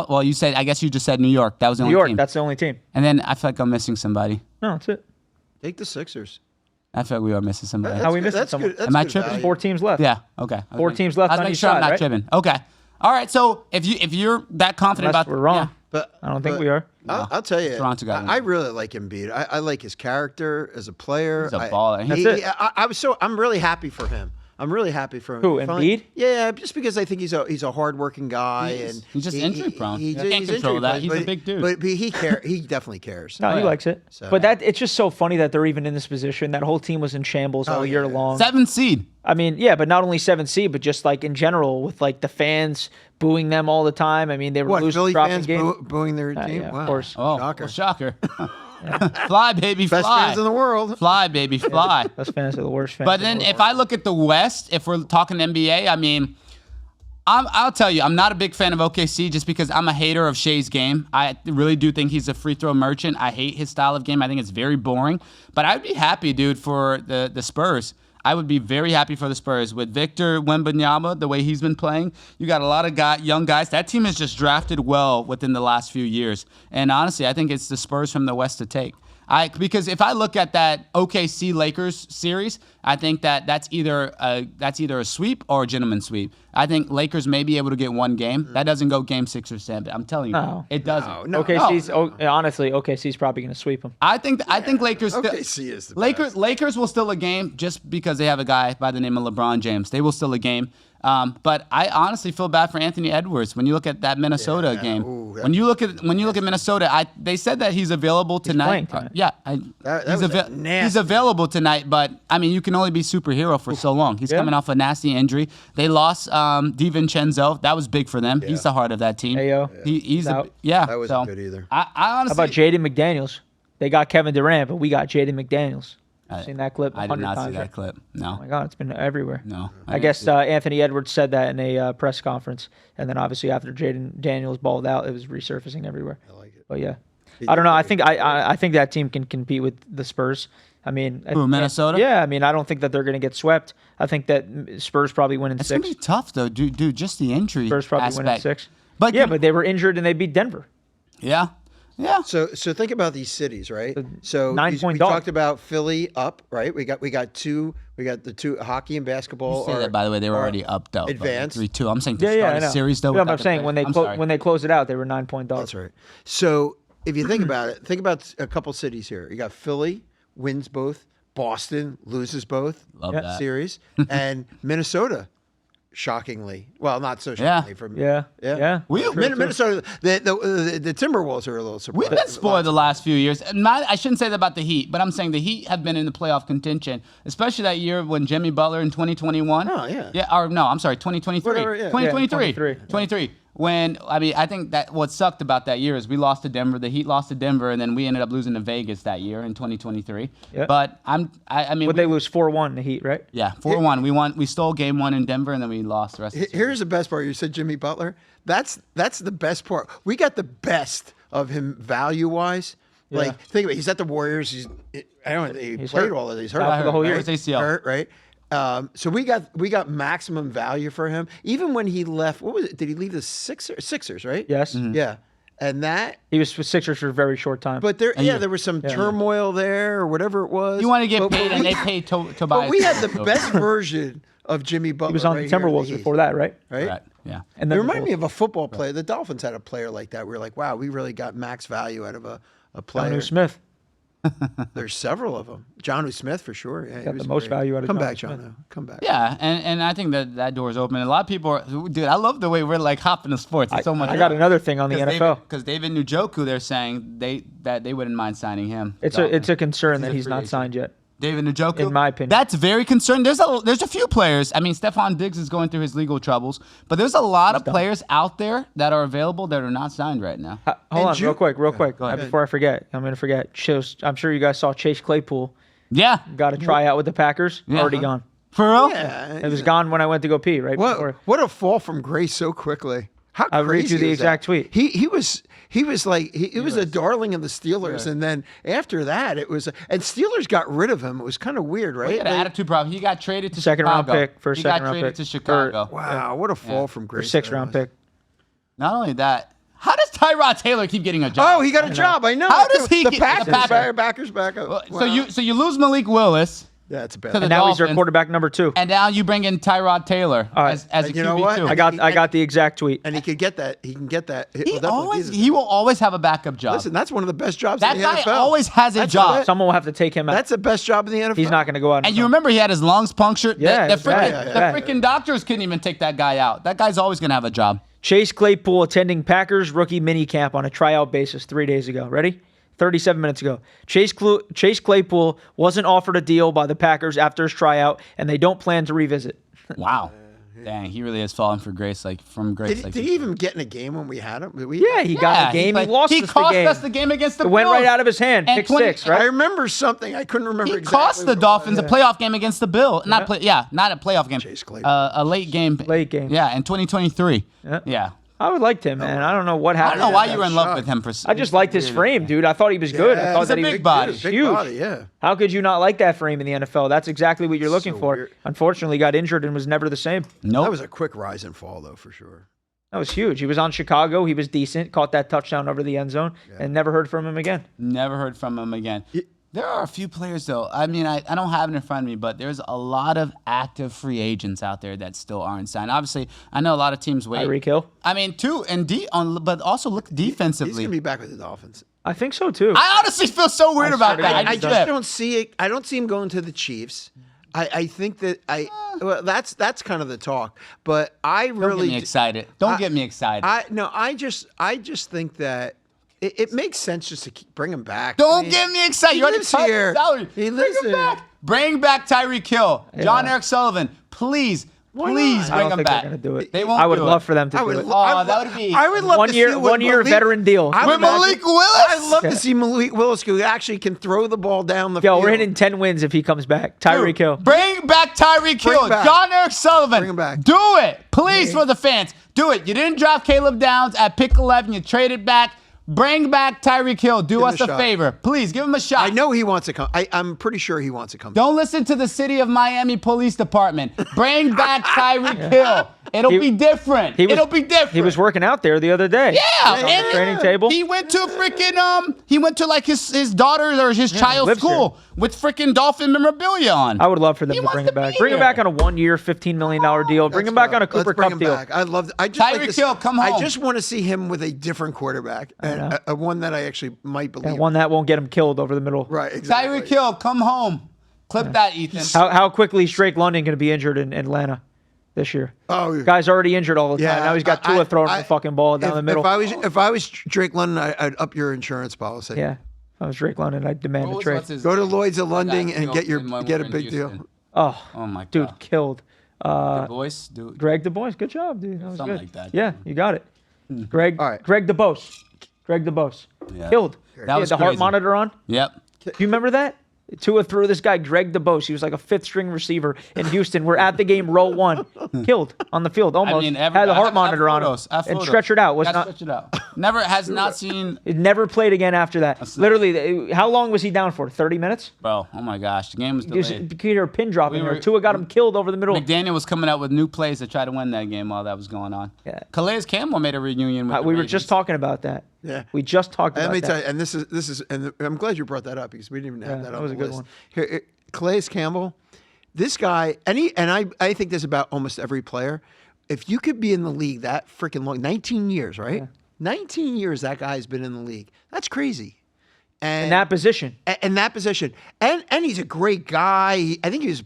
well, you said. I guess you just said New York. That was the New only York, team. that's the only team. And then I feel like I'm missing somebody. No, that's it. Take the Sixers. I feel like we are missing somebody. How we missing That's someone? good. That's Am I good tripping? value. 4 teams left. Yeah. Okay. 4 teams left I was on making each sure I'm side, not right? tripping. Okay. All right. So if you're that confident Unless about we're wrong. yeah. But I don't think but we are. I'll tell you. Toronto got I him. really like Embiid. I like his character as a player. He's a baller. That's it. I'm really happy for him. I'm really happy for him. Who, He finally- Embiid? Yeah, just because I think he's a hardworking guy and He's just injury prone. You can't he's control injury that. prone, He's a but- big dude. But he definitely cares. No, he yeah. likes it. So- But it's just so funny that they're even in this position. That whole team was in shambles all year yeah. long. 7th seed. I mean, yeah, but not only 7th seed, but just like in general with like the fans booing them all the time. I mean, they were What, losing, Philly dropping fans games. booing their team? yeah, of Wow. course. Oh, Shocker. shocker. Fly, baby, Best fly. fans in the world. Fly, baby, fly. Those fans are the worst fans. But in then the if world. I look at the West, if we're talking NBA, I mean, I'll tell you, I'm not a big fan of OKC just because I'm a hater of Shea's game. I really do think he's a free throw merchant. I hate his style of game. I think it's very boring. But I'd be happy, dude, for the Spurs. I would be very happy for the Spurs with Victor Wembanyama, the way he's been playing. You got a lot of young guys. That team has just drafted well within the last few years. And honestly, I think it's the Spurs from the West to take. Because if I look at that OKC Lakers series, I think that's either a sweep or a gentleman sweep. I think Lakers may be able to get one game. That doesn't go game 6 or 7. I'm telling you, it doesn't. No. Honestly, OKC's probably going to sweep them. I think Lakers. OKC is the Lakers. Lakers will still a game just because they have a guy by the name of LeBron James. They will still a game. But I honestly feel bad for Anthony Edwards when you look at that Minnesota game. Ooh, when you look at Minnesota, they said that he's available tonight. He's available tonight. But I mean, you can only be superhero for so long. He's coming off a nasty injury. They lost DiVincenzo. That was big for them. He's the heart of that team. He's out. That wasn't good either. I honestly. How about Jaden McDaniels? They got Kevin Durant, but we got Jaden McDaniels. Seen that clip? I did not see times, that clip. No. Oh my God, it's been everywhere. No. I guess Anthony Edwards said that in a press conference, and then obviously after Jaden Daniels balled out, it was resurfacing everywhere. I like it. But yeah, I don't know. I think that team can compete with the Spurs. I mean, Minnesota? Yeah, I mean, I don't think that they're going to get swept. I think that Spurs probably win in It's 6. gonna be tough though, dude. Just the injury. Spurs probably win in aspect. 6. But But they were injured and they beat Denver. Yeah. Yeah. So think about these cities, right? So 9-point we dog. talked about Philly up, right? We got the two hockey and basketball. You say that, by the way, they were already up though. Advanced. 3-2. I'm saying to Yeah, start I a know. series though. Yeah, with but I'm that saying play. when they closed it out, they were 9-point dogs. That's right. So if you think about it, think about a couple cities here. You got Philly wins both, Boston loses both Love that. series, and Minnesota. Shockingly, well, not so shockingly for me. Yeah. Minnesota, the Timberwolves are a little surprised. We've been spoiled the last few years. I shouldn't say that about the Heat, but I'm saying the Heat have been in the playoff contention, especially that year when Jimmy Butler in 2021. Oh, yeah. Yeah, or no, I'm sorry, 2023. Whatever, yeah. 2023. 23. When, I think that what sucked about that year is we lost to Denver, the Heat lost to Denver, and then we ended up losing to Vegas that year in 2023. Yeah. But Would they lose 4-1 the Heat, right? Yeah, 4-1. We stole game 1 in Denver, and then we lost the rest of the series. Here's the best part. You said Jimmy Butler. That's the best part. We got the best of him value-wise. Like, think about it. He's at the Warriors. He played hurt. all of these. Out for the whole year. Hurt ACL. Hurt, right? So we got maximum value for him. Even when he left, what was it? Did he leave the Sixers, right? Yes. Yeah. And that, He was with Sixers for a very short time. but there was some turmoil there or whatever it was. You want to get But paid, and we- they paid Tobias. But we had the best version of Jimmy Butler. he was on right the here in Timberwolves Heat, before that, right? right? Right, yeah. And It then reminded me of a football player. The Dolphins had a player like that. We were like, wow, we really got max value out of a player. Jonnu Smith. There's several of them. Jonnu Smith for sure. Yeah, he Got was the most great. value out of Come Jonnu back, Smith. Jonnu. Come back. Yeah, and I think that door is open. A lot of people are, dude, I love the way we're like hopping to sports. It's so much I got another thing on the Because NFL. Because David Njoku, they're saying that they wouldn't mind signing him. It's a concern that he's not signed yet. David Njoku, in my opinion. That's very concerning. There's a few players. I mean, Stephon Diggs is going through his legal troubles, but there's a lot of players out there that are available that are not signed right now. Hold on, real quick. ahead. Before I forget, I'm going to forget. I'm sure you guys saw Chase Claypool Yeah, got a tryout with the Packers. Yeah. Already gone. for real. Yeah. It was gone when I went to go pee, right? before. What a fall from grace so quickly. How I'll read crazy you the is exact that? tweet. He was a darling of the Steelers, and then after that it was and Steelers got rid of him. It was kind of weird, right? He had an attitude problem. He got traded to Second Chicago. round pick for a He second got round traded pick. to Chicago. Wow, what a fall from grace. 6th that round was. pick. Not only that, how does Tyrod Taylor keep getting a job? Oh, he got a job. I know. How does he the get- Packers, the Packers. Packers back up? So you lose Malik Willis, yeah, it's a bad. to the And now he's their Dolphins. quarterback number 2. and now you bring in Tyrod Taylor right. as a And you know what? QB2. I got the exact tweet. And he could get that. He can get that. He will always have a backup job. Listen, that's one of the best jobs that in the guy NFL. always has a That's job. the- Someone will have to take him out. That's the best job in the NFL. He's not going to go out. And you remember he had his lungs punctured? Yeah, the it's bad, freaking bad. freaking doctors couldn't even take that guy out. That guy's always going to have a job. Chase Claypool attending Packers rookie minicamp on a tryout basis 3 days ago. Ready? 37 minutes ago. Chase Claypool wasn't offered a deal by the Packers after his tryout, and they don't plan to revisit. Wow. Dang, he really has fallen for grace, from grace. Did he even get in a game when we had him? Yeah, he got a game. He lost He us cost the game. us the game against the It went Bills. right out of his hand. And Pick 20 6, I right? remember something. I couldn't remember He exactly. cost the what it Dolphins was. a playoff game against the Bill. Not a playoff game. Chase Claypool. A late game. Late game. Yeah, in 2023. Yeah. Yeah. I would liked him, man. I don't know what I happened. don't know why you that were in love shot. with him. I just liked his frame, dude. I thought he was good. I thought He's that a he big was body. Big huge. body, yeah. How could you not like that frame in the NFL? That's exactly what you're looking So for. weird. Unfortunately, got injured and was never the same. Nope. That was a quick rise and fall, though, for sure. That was huge. He was on Chicago. He was decent. Caught that touchdown over the end zone, and never heard from him again. Never heard from him again. There are a few players, though. I mean, I don't have it in front of me, but there's a lot of active free agents out there that still aren't signed. Obviously, I know a lot of teams wait. Tyreek Hill. I mean, too, and but also look He's defensively. going to be back with the Dolphins. I think so too. I honestly feel so weird about swear to that. God, I he's just done. don't see it. I don't see him going to the Chiefs. I think that well, that's kind of the talk. But I Don't really get me excited. Don't get me excited. I just think that it makes sense just to bring him back. Don't get me excited. He You already lives cut here. his salary. He Bring lives him here. back. Bring back Tyreek Hill. John Eric Sullivan. Please, please not? I bring don't him think back. they're gonna do it. They won't I would do love it. for them to I do would. it. That would be I would love One to year- see what 1 year Malik- veteran deal. I would With Malik Willis? I'd love to see Malik Willis who actually can throw the ball down the Yo, field. we're hitting 10 wins if he comes back. Tyreek Hill. Bring back Tyreek Bring Hill. back. John Eric Sullivan. Bring him back. Do it. Please, for the fans. Do it. You didn't draft Caleb Downs at pick 11. You traded back. Bring back Tyreek Hill. Do him us a a shot. favor. Please, give him a shot. I know he wants to come. I'm pretty sure he wants to come. Don't listen to the city of Miami Police Department. Bring back Tyreek Hill. It'll be different. It'll be different. He was working out there the other day. Yeah, On the and training table. He went to freaking he went to like his daughter's or his child's lives school with freaking Dolphin memorabilia on. I would love for them He to wants bring to him back. be Bring him here. back on a 1 year, $15 million deal. Bring him back on a Cooper Let's bring Cup him deal. back. I love. I just Tyreek like this, Hill, come home. I just want to see him with a different quarterback, and a one that I actually might believe. And one that won't get him killed over the middle. Right. Exactly. Tyreek Hill, come home. Clip that, Ethan. How quickly is Drake London going to be injured in Atlanta this year? Oh, yeah. Guy's already injured all the time. Now he's got Tua throwing the fucking ball down the middle. If I was Drake London, I'd up your insurance policy. Yeah. If I was Drake London, I'd demand a trade. What's his Go to name? Lloyd's of London Guy and killed get when get we a were in big Houston. deal. Oh my Dude, god. killed. The voice, dude. Greg DeBois. Good job, dude. That was Something good. like that. Yeah, you got it. Greg. All right. Greg DeBose. Greg DeBose. Yeah. Killed. That He was had the heart crazy. monitor on. Yep. Do you remember that? Tua threw this guy, Greg DeBose. He was like a fifth string receiver in Houston. We're at the game, row one. Killed on the field, almost. Had the heart monitor on him. And stretchered out. Stretch it out. Has not seen. It never played again after that. Literally, how long was he down for? 30 minutes? Bro, oh my gosh. The game was Just, delayed. you could hear a pin drop in We there. were- Tua got him killed over the middle. McDaniel was coming out with new plays to try to win that game while that was going on. Yeah. Calais Campbell made a reunion with the We were Ravens. just talking about that. Yeah. We just talked And about let me that. tell you, and this is, and I'm glad you brought that up because we didn't even have Yeah, that that on was the a good list. one. Here, Calais Campbell, this guy, I think this about almost every player. If you could be in the league that freaking long, 19 years, right? 19 years that guy's been in the league. That's crazy. And In that position. in that position, and he's a great guy. I think he was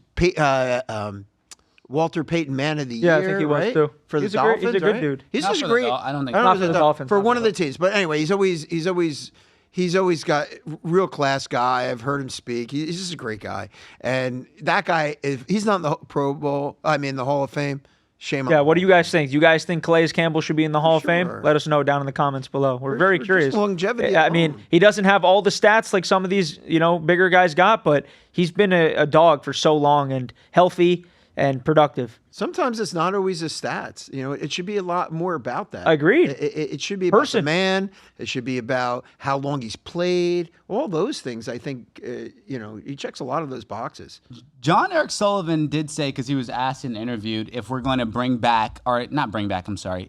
Walter Payton Man of the Year. Yeah, I think he was, right? too. For the He's a great- Dolphins. he's a good right? dude. He's Not just for a the great. I don't think I Not know for if the Dolphins, for not one for of the the teams. But anyway, he's always got real class guy. I've heard him speak. He's just a great guy. And that guy, if he's not in the Pro Bowl, the Hall of Fame. Shame on Yeah, him. what do you guys think? Do you guys think Calais Campbell should be in the Hall of Fame? Sure. Let us know down in the comments below. We're very for just curious. longevity I mean, alone. he doesn't have all the stats like some of these, bigger guys got, but he's been a dog for so long and healthy and productive. Sometimes it's not always the stats. It should be a lot more about that. Agreed. It should be about Person. the man. It should be about how long he's played. All those things. I think he checks a lot of those boxes. John Eric Sullivan did say, because he was asked and interviewed, if we're going to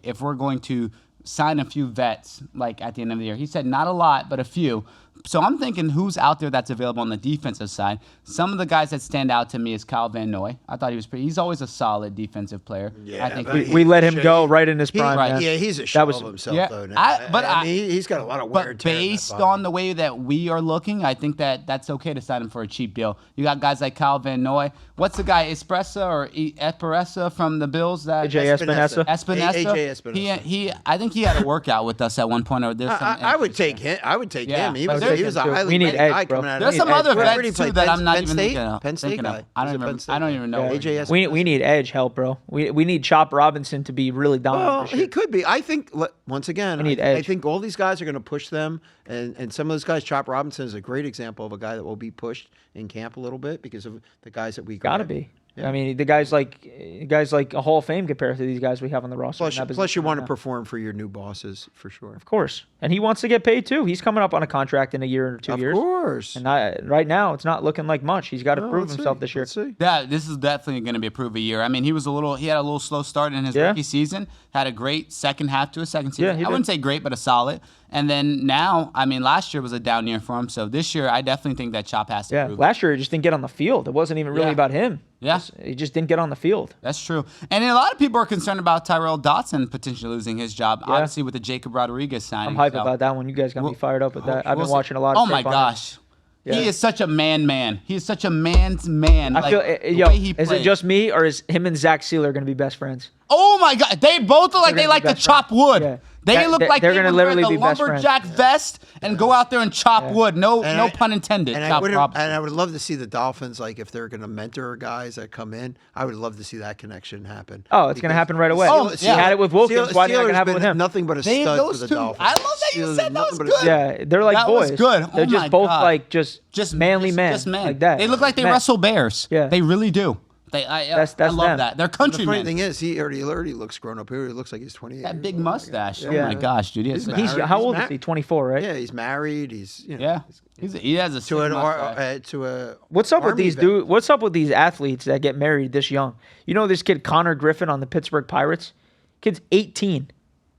if we're going to sign a few vets like at the end of the year. He said not a lot, but a few. So I'm thinking who's out there that's available on the defensive side. Some of the guys that stand out to me is Kyle Van Noy. I thought he's always a solid defensive player. Yeah, I think but We let him go right in his prime. Right. man. Yeah, he's a shell was- of himself, yeah, though. Now. but he's got a lot of wear But and tear in that based body. on the way that we are looking, I think that's okay to sign him for a cheap deal. You got guys like Kyle Van Noy. What's the guy, Espressa from the Bills? That AJ Espinosa. Espinosa. AJ Espinosa. I think he had a workout with us at one point. Or there's some I would take him. I would take Yeah, him. He but was there's- a highly We need rated edge, guy bro. coming out of There's the some league. other Where vets did he too play? that I'm not Penn even State? thinking of. Penn State thinking of. guy. I He's don't a even. Penn State I don't even know. guy. where he AJ is. We need edge help, bro. We need Chop Robinson to be really dominant. Well, this year. he could be. I think once again, need I edge. think all these guys are going to push them, and some of those guys. Chop Robinson is a great example of a guy that will be pushed in camp a little bit because of the guys that we Gotta grab. be. I mean, the guy's like a Hall of Fame compared to these guys we have on the roster. Plus you want to perform for your new bosses for sure. Of course, and he wants to get paid too. He's coming up on a contract in a year or 2 years. Of course. And right now, it's not looking like much. He's got to prove himself this year. Let's see. Yeah, this is definitely going to be a prove a year. I mean, he had a little slow start in his rookie season. Had a great second half to his second season. I wouldn't say great, but a solid. And then now, I mean, last year was a down year for him. So this year, I definitely think that Chop has to prove. Last year he just didn't get on the field. It wasn't even really about him. Yeah. He just didn't get on the field. That's true. And a lot of people are concerned about Tyrell Dotson potentially losing his job, obviously with the Jacob Rodriguez signing. I'm hype about that one. You guys got me fired up with that. I've been watching a lot of Oh, my gosh. He is such a man. He is such a man's man. I feel, is it just me, or is him and Zach Sealer going to be best friends? Oh, my God. They both look like they like to chop wood. Yeah. They look like they're going to literally wear the be best friends. lumberjack vest and go out there and chop wood. No pun intended. And I would love to see the Dolphins, like if they're going to mentor guys that come in, I would love to see that connection happen. Oh, it's going to happen right away. He had it with Wilkins. Why didn't it happen with him? Nothing but a stud for the Dolphins. I love that you said that was good. Yeah, they're like that boys. Was good. They're just both like just manly men. Just men. Like that. They look like they wrestle bears. Yeah. They really do. I love that. They're countrymen. The funny thing is, he already looks grown up. He already looks like he's 28. That big mustache. Oh my gosh, dude. He's how old is he? 24, right? Yeah, he's married. He has a What's up with these What's up with these athletes that get married this young? You know this kid Connor Griffin on the Pittsburgh Pirates. Kid's 18.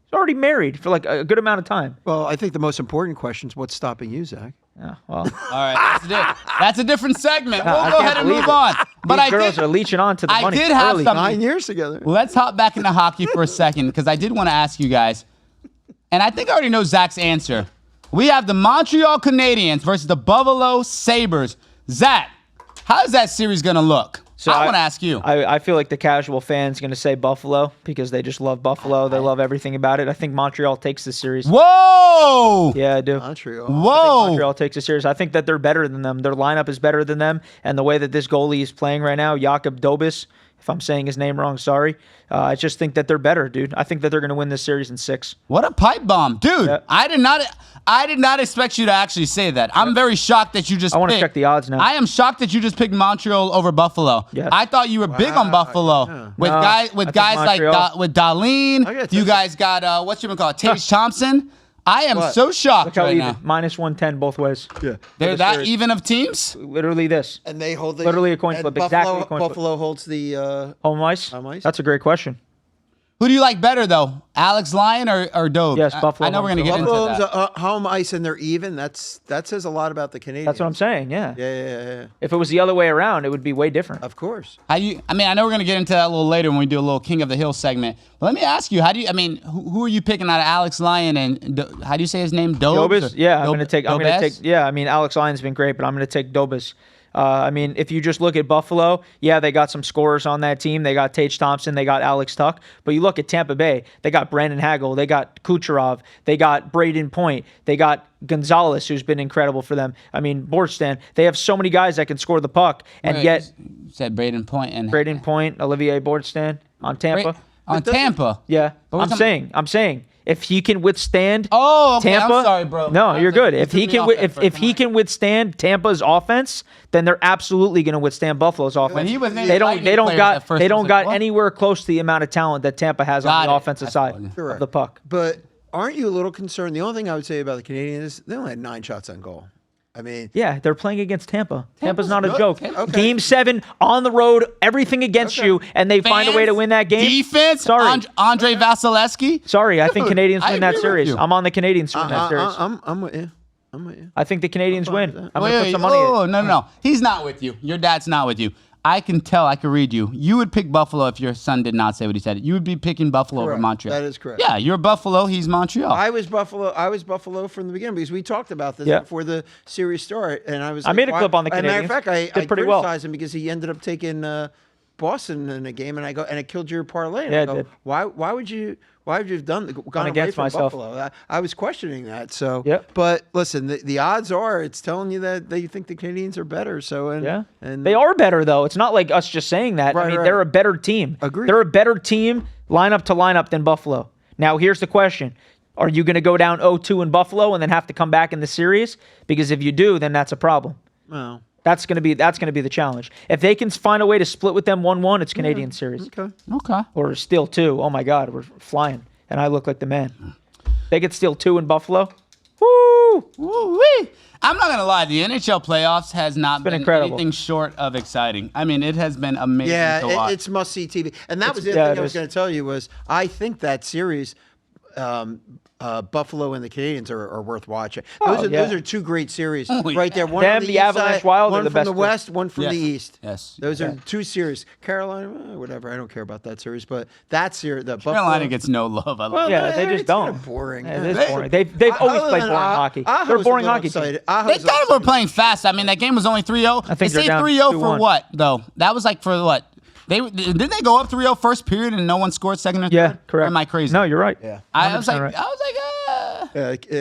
He's already married for like a good amount of time. Well, I think the most important question is what's stopping you, Zach? Yeah, well. All right, that's a different segment. We'll go ahead and move on. But these girls are leeching on to the money. I did have something. 9 years together. Let's hop back into hockey for a second because I did want to ask you guys, and I think I already know Zach's answer. We have the Montreal Canadiens versus the Buffalo Sabres. Zach, how is that series going to look? So I want to ask you. I feel like the casual fan's going to say Buffalo because they just love Buffalo. They love everything about it. I think Montreal takes the series. Whoa! Yeah, I do. Montreal. Whoa! I think Montreal takes the series. I think that they're better than them. Their lineup is better than them. And the way that this goalie is playing right now, Jakob Dobis, if I'm saying his name wrong, sorry. I just think that they're better, dude. I think that they're going to win this series in 6. What a pipe bomb. Dude, yeah. I did not expect you to actually say that. I'm very shocked that you just I want to check the odds now. I am shocked that you just picked Montreal over Buffalo. Yeah. I thought you were big on Buffalo. With guys like with Darlene. You guys got what's your call? Tage Thompson. I am so shocked right now. -110 both ways. Yeah. They're that even of teams? Literally this. And they hold literally a coin flip. Exactly a coin flip. Buffalo holds the home ice? That's a great question. Who do you like better, though? Alex Lyon or Dobe? Yes, Buffalo. I know we're going to get into that. Buffalo's home ice and they're even. That says a lot about the Canadiens. That's what I'm saying, yeah. Yeah. If it was the other way around, it would be way different. Of course. I know we're going to get into that a little later when we do a little King of the Hill segment. But let me ask you, who are you picking out of Alex Lyon and how do you say his name? Dobis? Yeah, I'm going to take. Alex Lyon's been great, but I'm going to take Dobis. If you just look at Buffalo, they got some scorers on that team. They got Tage Thompson. They got Alex Tuck. But you look at Tampa Bay, they got Brandon Hagel. They got Kucherov. They got Braden Point. They got Gonzalez, who's been incredible for them. Bordstan. They have so many guys that can score the puck. And yet... You said Braden Point. Olivier Bordstan on Tampa. On Tampa? Yeah. I'm saying... If he can withstand Tampa, I'm sorry, bro. No, you're good. If he can withstand Tampa's offense, then they're absolutely going to withstand Buffalo's offense. They don't got anywhere close to the amount of talent that Tampa has on the offensive side of the puck. But aren't you a little concerned? The only thing I would say about the Canadiens is they only had 9 shots on goal. They're playing against Tampa. Tampa's not a joke. Game 7 on the road, everything against you, and they find a way to win that game. Defense. Sorry, Andre Vasilevsky. Sorry, I think Canadiens win that series. I'm on the Canadiens to win that series. I'm with you. I think the Canadiens win. I'm gonna put some money. Oh no! He's not with you. Your dad's not with you. I can tell. I can read you. You would pick Buffalo if your son did not say what he said. You would be picking Buffalo over Montreal. That is correct. Yeah, you're Buffalo. He's Montreal. I was Buffalo from the beginning because we talked about this before the series started, and I made a clip on the Canadiens. As a matter of fact, I criticized him well. because he ended up taking Boston in a game, and it killed your parlay. Yeah, it did. Why would you have gone against away from myself? Buffalo? I was questioning that. So, yep. But listen, the odds are it's telling you that they think the Canadiens are better. So, and they are better though. It's not like us just saying that. Right, they're a better team. Agreed. They're a better team lineup to lineup than Buffalo. Now, here's the question. Are you going to go down 0-2 in Buffalo and then have to come back in the series? Because if you do, then that's a problem. Well, That's gonna be the challenge. If they can find a way to split with them 1-1, it's Canadian series. Okay. Or steal 2. Oh my God, we're flying, and I look like the man. They could steal 2 in Buffalo. Woo! Woo-wee. I'm not gonna lie, the NHL playoffs has not been incredible. anything short of exciting. I mean, it has been amazing to watch. It's must-see TV. And that was the other thing I was going to tell you was I think that series, Buffalo and the Canadiens are worth watching. Those are 2 great series right there. One Them, from the Avalanche east side, Wild are one the from best the group. west, one from the east. Yes. Those are 2 series. Carolina, whatever. I don't care about that series, but that series, the Buffalo. Carolina gets no love. I love Well, Yeah, they just it's don't. kind of boring. Yeah, it is boring. They've always played boring hockey. They're a boring hockey team. They kind of were playing fast. I mean, that game was only 3-0. I think they they're say down 3-0 for 2-1. what, though? That was like for what? Didn't they go up 3-0 first period and no one scored second or third? Yeah, correct. Or am I crazy? No, you're right. Yeah. I was like, right.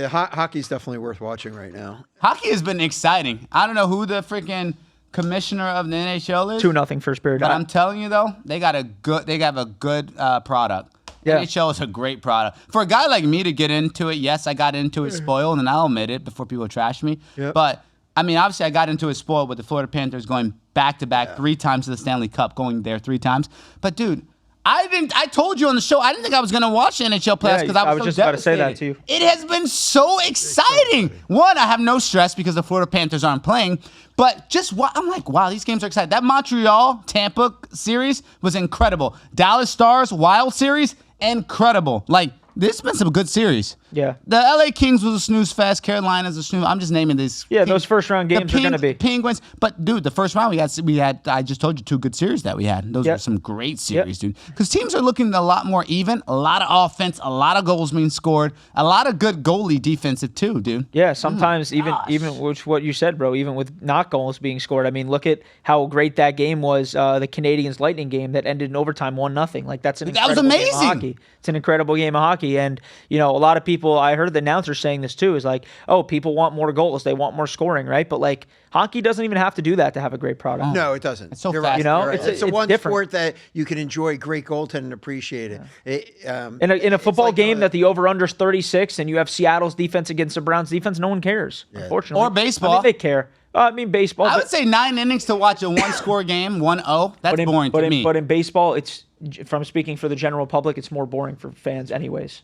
Hockey's definitely worth watching right now. Hockey has been exciting. I don't know who the freaking commissioner of the NHL is. 2-0 first period. But I'm telling you though, they have a good product. Yeah. NHL is a great product. For a guy like me to get into it, yes, I got into it spoiled, and I'll admit it before people trash me. Yep. But I mean, obviously, I got into it spoiled with the Florida Panthers going back-to-back 3 times to the Stanley Cup, going there 3 times. But dude, I told you on the show, I didn't think I was going to watch the NHL playoffs because I was so just about to say that devastated. to you. It has been so exciting. One, I have no stress because the Florida Panthers aren't playing. But I'm like, wow, these games are exciting. That Montreal-Tampa series was incredible. Dallas Stars Wild series, incredible. Like, this has been some good series. Yeah. The LA Kings was a snooze fest. Carolina's a snooze. I'm just naming these. Yeah, those first round games are going to be. Penguins. But, dude, the first round we had, I just told you 2 good series that we had. Those were some great series, dude. Because teams are looking a lot more even, a lot of offense, a lot of goals being scored, a lot of good goalie defensive, too, dude. Yeah, sometimes even which what you said, bro, even with not goals being scored. I mean, look at how great that game was, the Canadiens Lightning game that ended in overtime 1-0. Like, that's an incredible game of hockey. It's an incredible game of hockey. And, you know, a lot of people, I heard the announcer saying this too, is like, oh, people want more goals. They want more scoring, right? But, like, hockey doesn't even have to do that to have a great product. No, it doesn't. It's so You're fast. right. You know, You're right. It's a one different. sport that you can enjoy great goaltending and appreciate it. In a football game that the over-under is 36 and you have Seattle's defense against the Browns defense, no one cares, unfortunately. Or baseball. I mean, they care. I mean, baseball. I would say 9 innings to watch a 1-score game, 1-0. That's boring to me. But in baseball, it's, from speaking for the general public, it's more boring for fans anyways.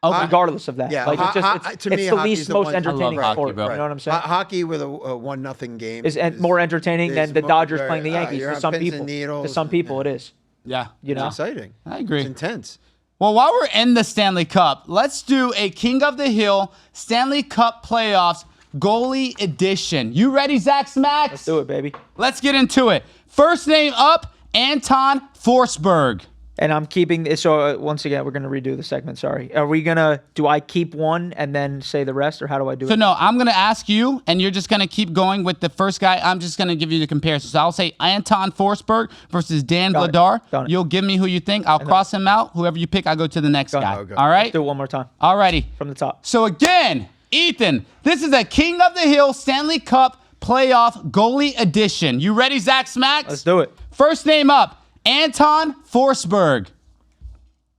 Regardless of that. Yeah, like, it's to me, the hockey's least the most one- entertaining I love hockey, sport. bro. You know what I'm saying? Hockey with a 1-0 game is more entertaining than the Dodgers playing the Yankees you're to on some pins and people. To needles. some people, it is. Yeah. You know? It's exciting. I agree. It's intense. Well, while we're in the Stanley Cup, let's do a King of the Hill Stanley Cup playoffs goalie edition. You ready, Zach Smacks? Let's do it, baby. Let's get into it. First name up, Anton Forsberg. And I'm keeping this. So once again, we're going to redo the segment. Sorry. Are we going to, do I keep one and then say the rest, or how do I do So it? no, I'm going to ask you, and you're just going to keep going with the first guy. I'm just going to give you the comparison. So I'll say Anton Forsberg versus Dan Got it. Vladar. Got it. You'll give me who you think. I'll cross him out. Whoever you pick, I'll go to the next guy. Okay. All right? Let's do it one more time All righty. from the top. So again, Ethan, this is a King of the Hill Stanley Cup playoff goalie edition. You ready, Zach Smacks? Let's do it. First name up, Anton Forsberg.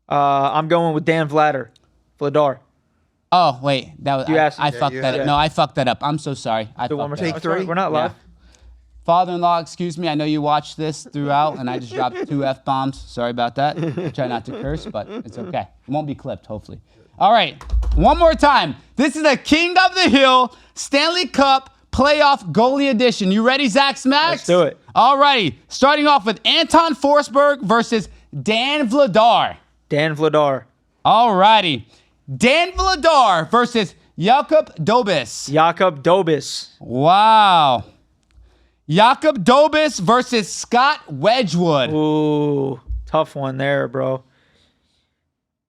I'm going with Dan Vladar. Oh, wait. That was, You asked- I Yeah, fucked you that had up. it. No, I fucked that up. I'm so sorry. I Do one more fucked that time. up. Take 3. We're not live. Father-in-law, excuse me. I know you watched this throughout, and I just dropped 2 F-bombs. Sorry about that. I try not to curse, but it's okay. It won't be clipped, hopefully. All right. One more time. This is a King of the Hill Stanley Cup playoff goalie edition. You ready, Zach Smacks? Let's do it. All righty. Starting off with Anton Forsberg versus Dan Vladar. Dan Vladar. All righty. Dan Vladar versus Jakub Dobis. Jakub Dobis. Wow. Jakub Dobis versus Scott Wedgwood. Ooh, tough one there, bro.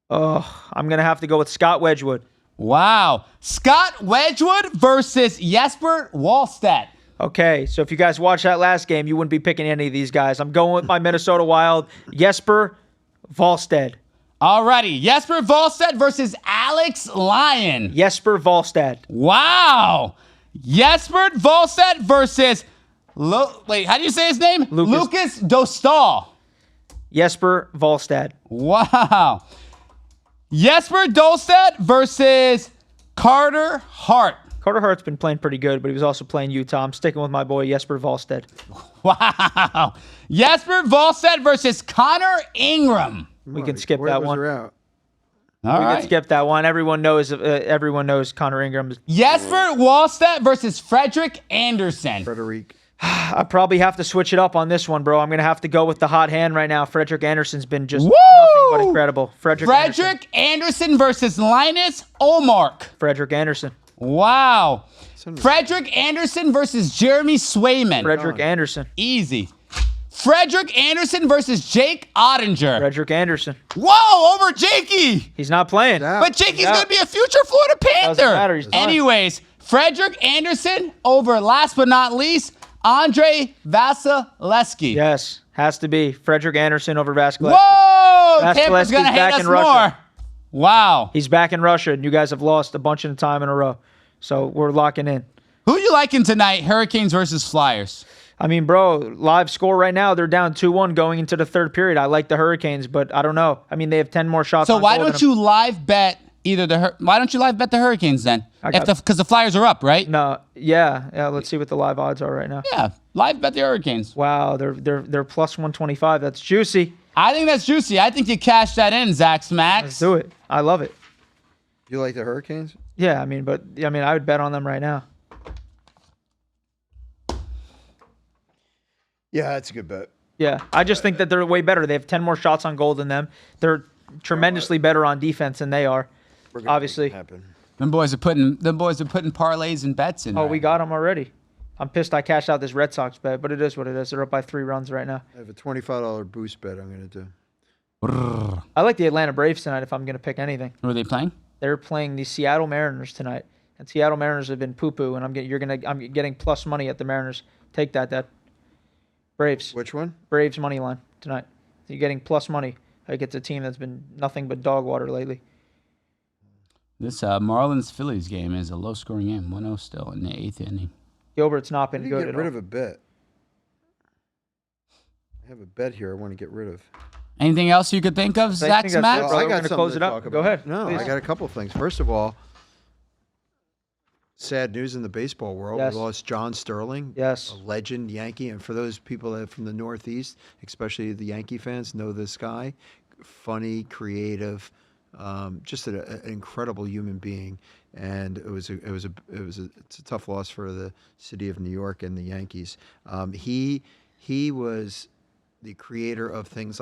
Oh, I'm going to have to go with Scott Wedgwood. Wow. Scott Wedgwood versus Jesper Wallstedt. Okay, so if you guys watched that last game, you wouldn't be picking any of these guys. I'm going with my Minnesota Wild, Jesper Wallstedt. Alrighty. Jesper Wallstedt versus Alex Lyon. Jesper Wallstedt. Wow. Jesper Wallstedt versus... wait, how do you say his name? Lucas Dostal. Jesper Wallstedt. Wow. Jesper Dostal versus Carter Hart. Carter Hart's been playing pretty good, but he was also playing Utah. I'm sticking with my boy Jesper Wallstedt. Wow. Jesper Wallstedt versus Connor Ingram. We can skip that one. Out. All We right. can skip that one. Everyone knows Connor Ingram. Jesper Wallstedt versus Frederick Anderson. Frederic. I probably have to switch it up on this one, bro. I'm going to have to go with the hot hand right now. Frederick Anderson's been just Woo! nothing but incredible. Frederick Anderson versus Linus Olmark. Frederick Anderson. Wow. Frederick Anderson versus Jeremy Swayman. Frederick Anderson. Easy. Frederick Anderson versus Jake Ottinger. Frederick Anderson. Whoa, over Jakey. He's not playing. Yeah. But Jakey's going to be a future Florida Panther. Doesn't matter, he's fine. Anyways, Frederick Anderson over, last but not least, Andre Vasilevsky. Yes, has to be. Frederick Anderson over Vasilevsky. Whoa! Vasilevsky's Tampa's going to hate back us in Russia. more. Wow. He's back in Russia, and you guys have lost a bunch of time in a row. So we're locking in. Who you liking tonight, Hurricanes versus Flyers? I mean, bro, live score right now, they're down 2-1 going into the third period. I like the Hurricanes, but I don't know. I mean, they have 10 more shots So on why goal than don't them. you live bet why don't you live bet the Hurricanes then? Because the Flyers are up, right? No, yeah. Let's see what the live odds are right now. Yeah, live bet the Hurricanes. Wow, they're plus 125. That's juicy. I think that's juicy. I think you cash that in, Zach Smacks. Let's do it. I love it. You like the Hurricanes? Yeah, I mean, I would bet on them right now. Yeah, that's a good bet. Yeah, I just think that they're way better. They have 10 more shots on goal than them. They're tremendously better on defense than they are. We're gonna Obviously. make it happen. Them boys are putting parlays and bets in. Oh, right we got them already. I'm pissed I cashed out this Red Sox bet, but it is what it is. They're up by 3 runs right now. I have a $25 boost bet I'm going to do. now. I like the Atlanta Braves tonight if I'm going to pick anything. Who are they playing? They're playing the Seattle Mariners tonight. And Seattle Mariners have been poo-poo, and I'm getting plus money at the Mariners. Take that, Dad. Braves. Which one? Braves money line tonight. You're getting plus money. Like it's a team that's been nothing but dog water lately. This Marlins-Phillies game is a low-scoring game. 1-0 still in the 8th inning. Gilbert's not I been need good to get at rid all. of a bet. I have a bet here I want to get rid of. Anything else you could think of, I Zach think that's Smacks? it, bro. I We're got gonna something close to it up. talk about. Go ahead, No, please. I got a couple of things. First of all, sad news in the baseball world. Yes. We lost John Sterling, Yes. a legend Yankee. And for those people that are from the Northeast, especially the Yankee fans, know this guy. Funny, creative, just an incredible human being. And it's a tough loss for the city of New York and the Yankees. He was the creator of things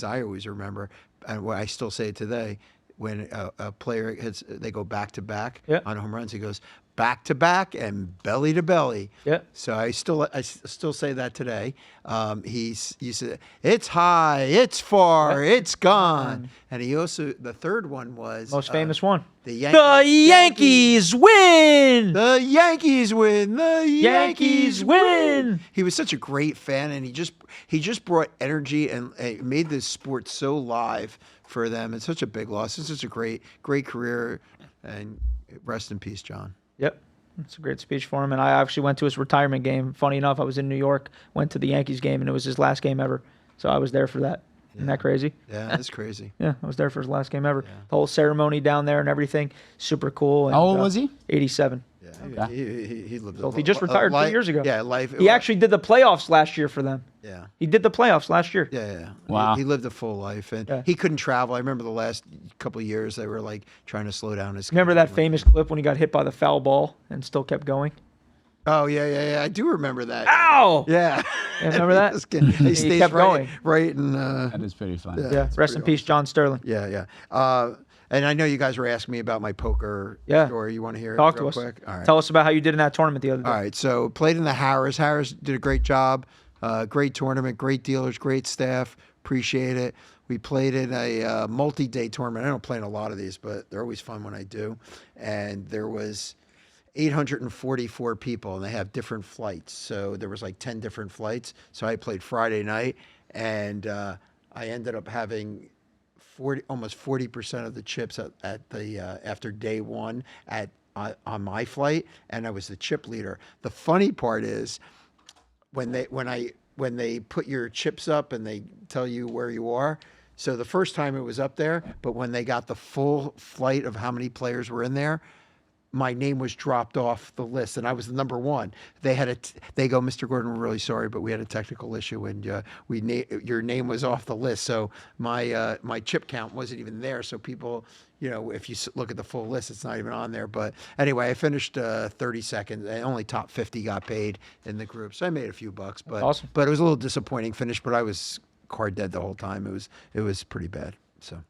I always remember, and what I still say today. When a player they go back to back Yeah. on home runs, he goes back to back and belly to belly. Yeah. So I still say that today. He said it's high, it's far, it's gone, and he also the third one was Most famous one. The The Yankees win! The Yankees win. The Yankees win! He was such a great fan, and he just brought energy and made this sport so live for them. It's such a big loss. It's such a great career, and rest in peace, John. Yep. It's a great speech for him. And I actually went to his retirement game. Funny enough, I was in New York, went to the Yankees game, and it was his last game ever. So I was there for that. Isn't that crazy? Yeah, that's crazy. Yeah, I was there for his last game ever. The whole ceremony down there and everything, super cool. And, How old was he? 87. Yeah, he lived. So he just retired 2 years ago. Yeah, life. He actually did the playoffs last year for them. Yeah. He did the playoffs last year. Yeah. Wow. He lived a full life, and Yeah. he couldn't travel. I remember the last couple of years they were like trying to slow down his. Remember that schedule. famous clip when he got hit by the foul ball and still kept going? Oh yeah. I do remember that. Ow! Yeah. Yeah, remember that? He stays kept going. right in. That is pretty fun. Yeah. Yeah, It's rest in pretty peace, John Sterling. Yeah. And I know you guys were asking me about my poker story. You want to hear it Talk to real us. quick? All right. Tell us about how you did in that tournament the other day. All right. So played in the Harris. Harris did a great job. Great tournament. Great dealers. Great staff. Appreciate it. We played in a multi-day tournament. I don't play in a lot of these, but they're always fun when I do. And there was 844 people, and they have different flights. So there was like 10 different flights. So I played Friday night, and I ended up having almost 40% of the chips at the after day one on my flight, and I was the chip leader. The funny part is when they put your chips up and they tell you where you are. So the first time it was up there, but when they got the full flight of how many players were in there, my name was dropped off the list, and I was the number one. They go, Mr. Gordon, we're really sorry, but we had a technical issue, and your name was off the list. So my chip count wasn't even there. So people, if you look at the full list, it's not even on there. But anyway, I finished 32nd. And only top 50 got paid in the group, so I made a few bucks. But awesome. But it was a little disappointing finish. But I was card dead the whole time. It was pretty bad. So.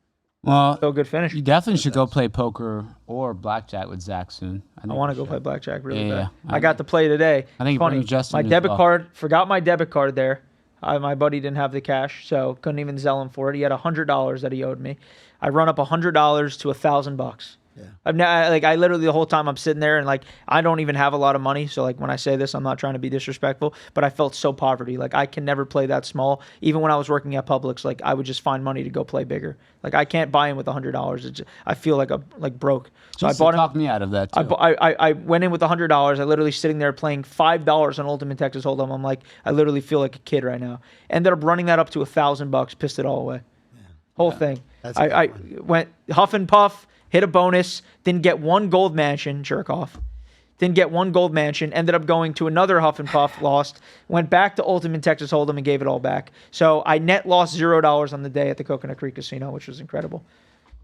Well, Still a good finish. you definitely should go play poker or blackjack with Zach soon. I want to go play blackjack really bad. Yeah. I got to play today. I think Funny. bring Justin My as debit well. card, forgot my debit card there. My buddy didn't have the cash, so couldn't even sell him for it. He had $100 that he owed me. I run up $100 to $1,000. Yeah. I literally the whole time I'm sitting there and I don't even have a lot of money. So when I say this, I'm not trying to be disrespectful, but I felt so poverty. I can never play that small. Even when I was working at Publix, I would just find money to go play bigger. I can't buy in with $100. I feel like broke. So I bought him. Talk me out of that too. I went in with $100. I literally sitting there playing $5 on Ultimate Texas Hold'em. I'm I literally feel like a kid right now. Ended up running that up to $1,000. Pissed it all away. Yeah. Whole thing. That's I went huff and puff. Hit a bonus, didn't get one gold mansion, jerk off. Didn't get one gold mansion, ended up going to another Huff and Puff, lost, went back to Ultimate Texas Hold'em and gave it all back. So I net lost $0 on the day at the Coconut Creek Casino, which was incredible.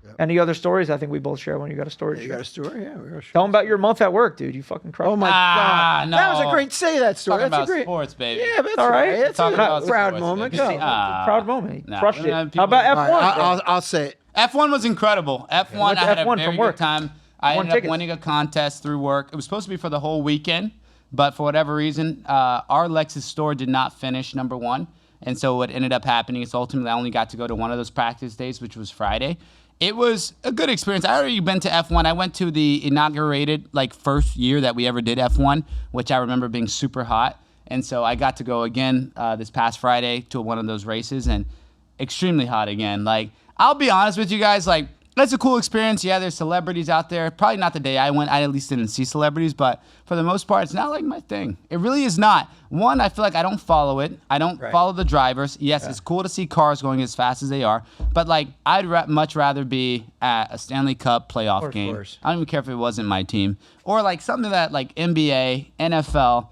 Yep. Any other stories? I think we both share one. You got a story to You share. got a story? Yeah, we got a Tell them about your month at work, dude. You fucking crushed. Oh my God. no. That was a great say that story. Talking That's about a great sports, baby. Yeah, that's all right. That's Talking a about proud sports, moment. baby. Go. Proud moment. Nah, Crushed we don't have it. How about people- F1? All right, bro? I'll say it. F1 was incredible. F1, went to I had a F1 very from good work. time. I Won ended up tickets. winning a contest through work. It was supposed to be for the whole weekend, but for whatever reason, our Lexus store did not finish number one. And so what ended up happening is ultimately I only got to go to one of those practice days, which was Friday. It was a good experience. I already been to F1. I went to the inaugurated first year that we ever did F1, which I remember being super hot. And so I got to go again this past Friday to one of those races and extremely hot again. I'll be honest with you guys, that's a cool experience. Yeah, there's celebrities out there. Probably not the day I went. I at least didn't see celebrities, but for the most part, it's not my thing. It really is not. One, I feel like I don't follow it. I don't follow the drivers. Yes, it's cool to see cars going as fast as they are, but I'd much rather be at a Stanley Cup playoff game. course. I don't even care if it wasn't my team or something that NBA, NFL.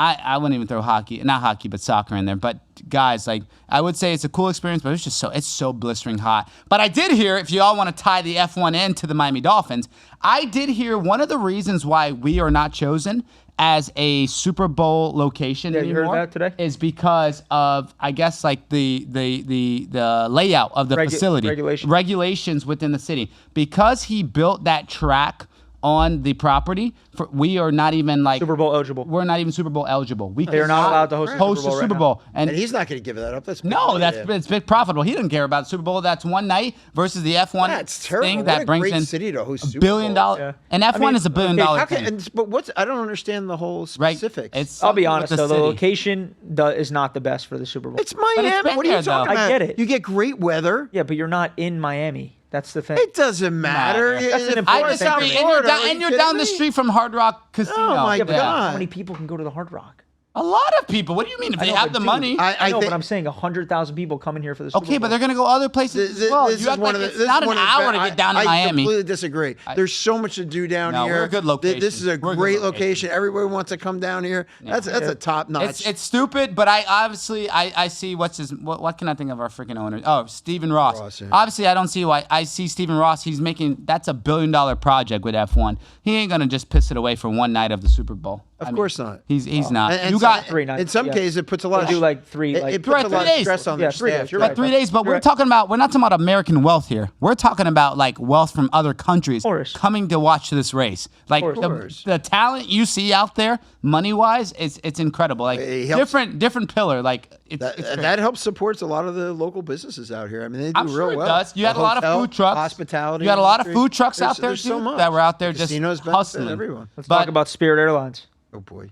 I wouldn't even throw not hockey, but soccer in there. But guys, I would say it's a cool experience, but it's so blistering hot. But I did hear, if you all want to tie the F1 end to the Miami Dolphins, I did hear one of the reasons why we are not chosen as a Super Bowl location Yeah, you anymore heard that today? is because of, I guess, the layout of the facility. Regulations within the city. Because he built that track on the property, we are not even Super Bowl eligible. We're not even Super Bowl eligible. They are not allowed to host a a Super Bowl. And he's not going to give that up. That's it's big profitable. He doesn't care about the Super Bowl. That's one night versus the F1 That's terrible. thing What that a brings great in city to host $1 Super billion. Bowls. Yeah. And F1 is $1 billion thing. But I don't understand the whole specifics. I'll be something honest, with though. The city. location is not the best for the Super Bowl. It's Miami. been What are you there, though. talking about? I get it. You get great weather. Yeah, but you're not in Miami. That's the thing. It doesn't matter. That's an I important thing. disagree. And you're down the street from Hard Rock Casino. Oh, my Yeah, but God. how many people can go to the Hard Rock? A lot of people. What do you mean? If they know, have but the dude, money. I know, think- but I'm saying 100,000 people coming here for the Super Bowl. Okay, but they're going to go other places as well. You act like it's not an hour to get down to I Miami. completely disagree. There's so much to do down No, here. we're a good location. This is a We're a good great location. location. Everybody wants to come down here. That's a top notch. It's stupid, but I see what can I think of our freaking owner? Oh, Stephen Ross. Yeah. Obviously, I don't see why. I see Stephen Ross. That's $1 billion project with F1. He ain't gonna just piss it away for one night of the Super Bowl. Of course not. He's not. And You so- got 3 nights. In some yeah. cases, it puts a lot They of do like three. It puts a 3 lot of days. stress on Yeah, their 3 days. staff. You're But right. 3 days, but You're we're not talking about American wealth here. We're talking about wealth from other countries course. coming to watch this race. course. The talent you see out there, money wise, it's incredible. It helps- different pillar. It's great. That helps supports a lot of the local businesses out here. I mean, they do I'm real sure it well. does. You had The a lot of hotel, food trucks. hospitality. You had a lot of industry. food trucks out there There's so too much. that were out there just Casinos benefit hustling. everyone. Let's But- talk about Spirit Airlines. Oh boy,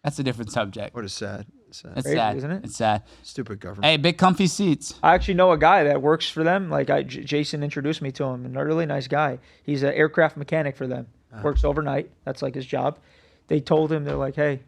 That's a different subject. what a sad. It's Crazy, sad, isn't it? It's sad. Stupid government. Hey, big comfy seats. I actually know a guy that works for them. Jason introduced me to him, a really nice guy. He's an aircraft mechanic for them. Works overnight. That's his job. They told him, they're like, hey,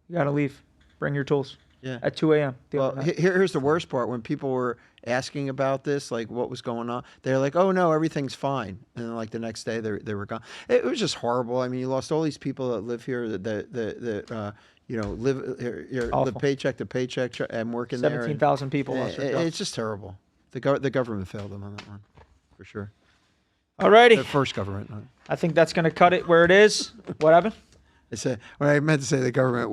you got to leave. Bring your tools. at 2 a.m. Well, here's the worst part. When people were asking about this, like what was going on, they're like, "Oh no, everything's fine," and then like the next day they were gone. It was just horrible. I mean, you lost all these people that live here that live paycheck to paycheck and working there. 17,000 people lost their jobs. It's just terrible. The government failed them on that one, for sure. Alrighty. The first government. I think that's going to cut it where it is. What happened? I said when I meant to say the government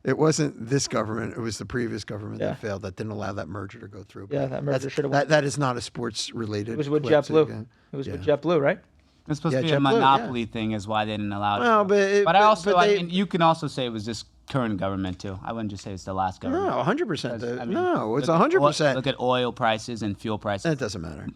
it wasn't this government. It was the previous government that failed, that didn't allow that merger to go through. Yeah, that merger should have. That is not a sports related. It was with JetBlue. It was with JetBlue, right? It's supposed to be a monopoly thing, is why they didn't allow it. Well, I mean, you can also say it was this current government too. I wouldn't just say it's the last government. No, 100%. No, it's 100%. Look at oil prices and fuel prices. It doesn't matter.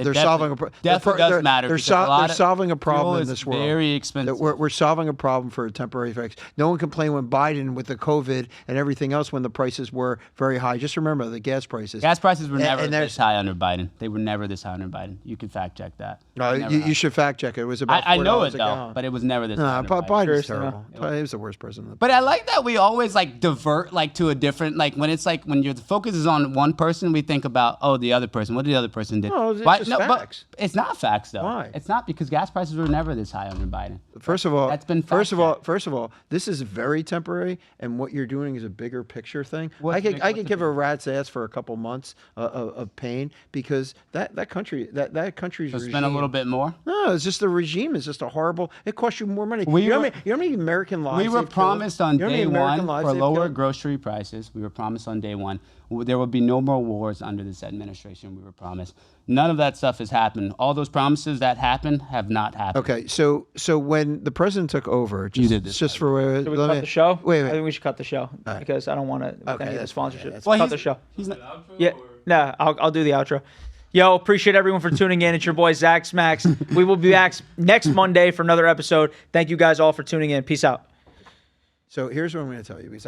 They're solving a problem. Definitely does matter. They're solving a problem in this world. Very expensive. We're solving a problem for a temporary fix. No one complained when Biden, with the COVID and everything else, when the prices were very high. Just remember the gas prices. Gas prices were never this high under Biden. They were never this high under Biden. You can fact check that. No, you should fact check it. It was about $4 I know it a though, gallon. but it was never this high. Biden's terrible. He was the worst president. But I like that we always divert to a different, when it's when the focus is on one person, we think about the other person. What did the other person do? No, it's just facts. But it's not facts though. Why? It's not, because gas prices were never this high under Biden. First of all, that's been first of all, this is very temporary, and what you're doing is a bigger picture thing. I could give a rat's ass for a couple months of pain, because that country's So regime. spend a little bit more. No, it's just the regime is just a horrible. It costs you more money. You know how many American lives? We were promised on day one for lower killed? grocery prices. We were promised on day one there would be no more wars under this administration. We were promised. None of that stuff has happened. All those promises that happened have not happened. Okay, so when the president took over, you did this. Just for should we cut the show? Wait a minute. I think we should cut the show because I don't want to any of the sponsorship. Well, cut the show. He's not. Yeah, no, I'll do the outro. Yo, appreciate everyone for tuning in. It's your boy Zach Smacks. We will be back next Monday for another episode. Thank you guys all for tuning in. Peace out. So here's what I'm going to tell you, because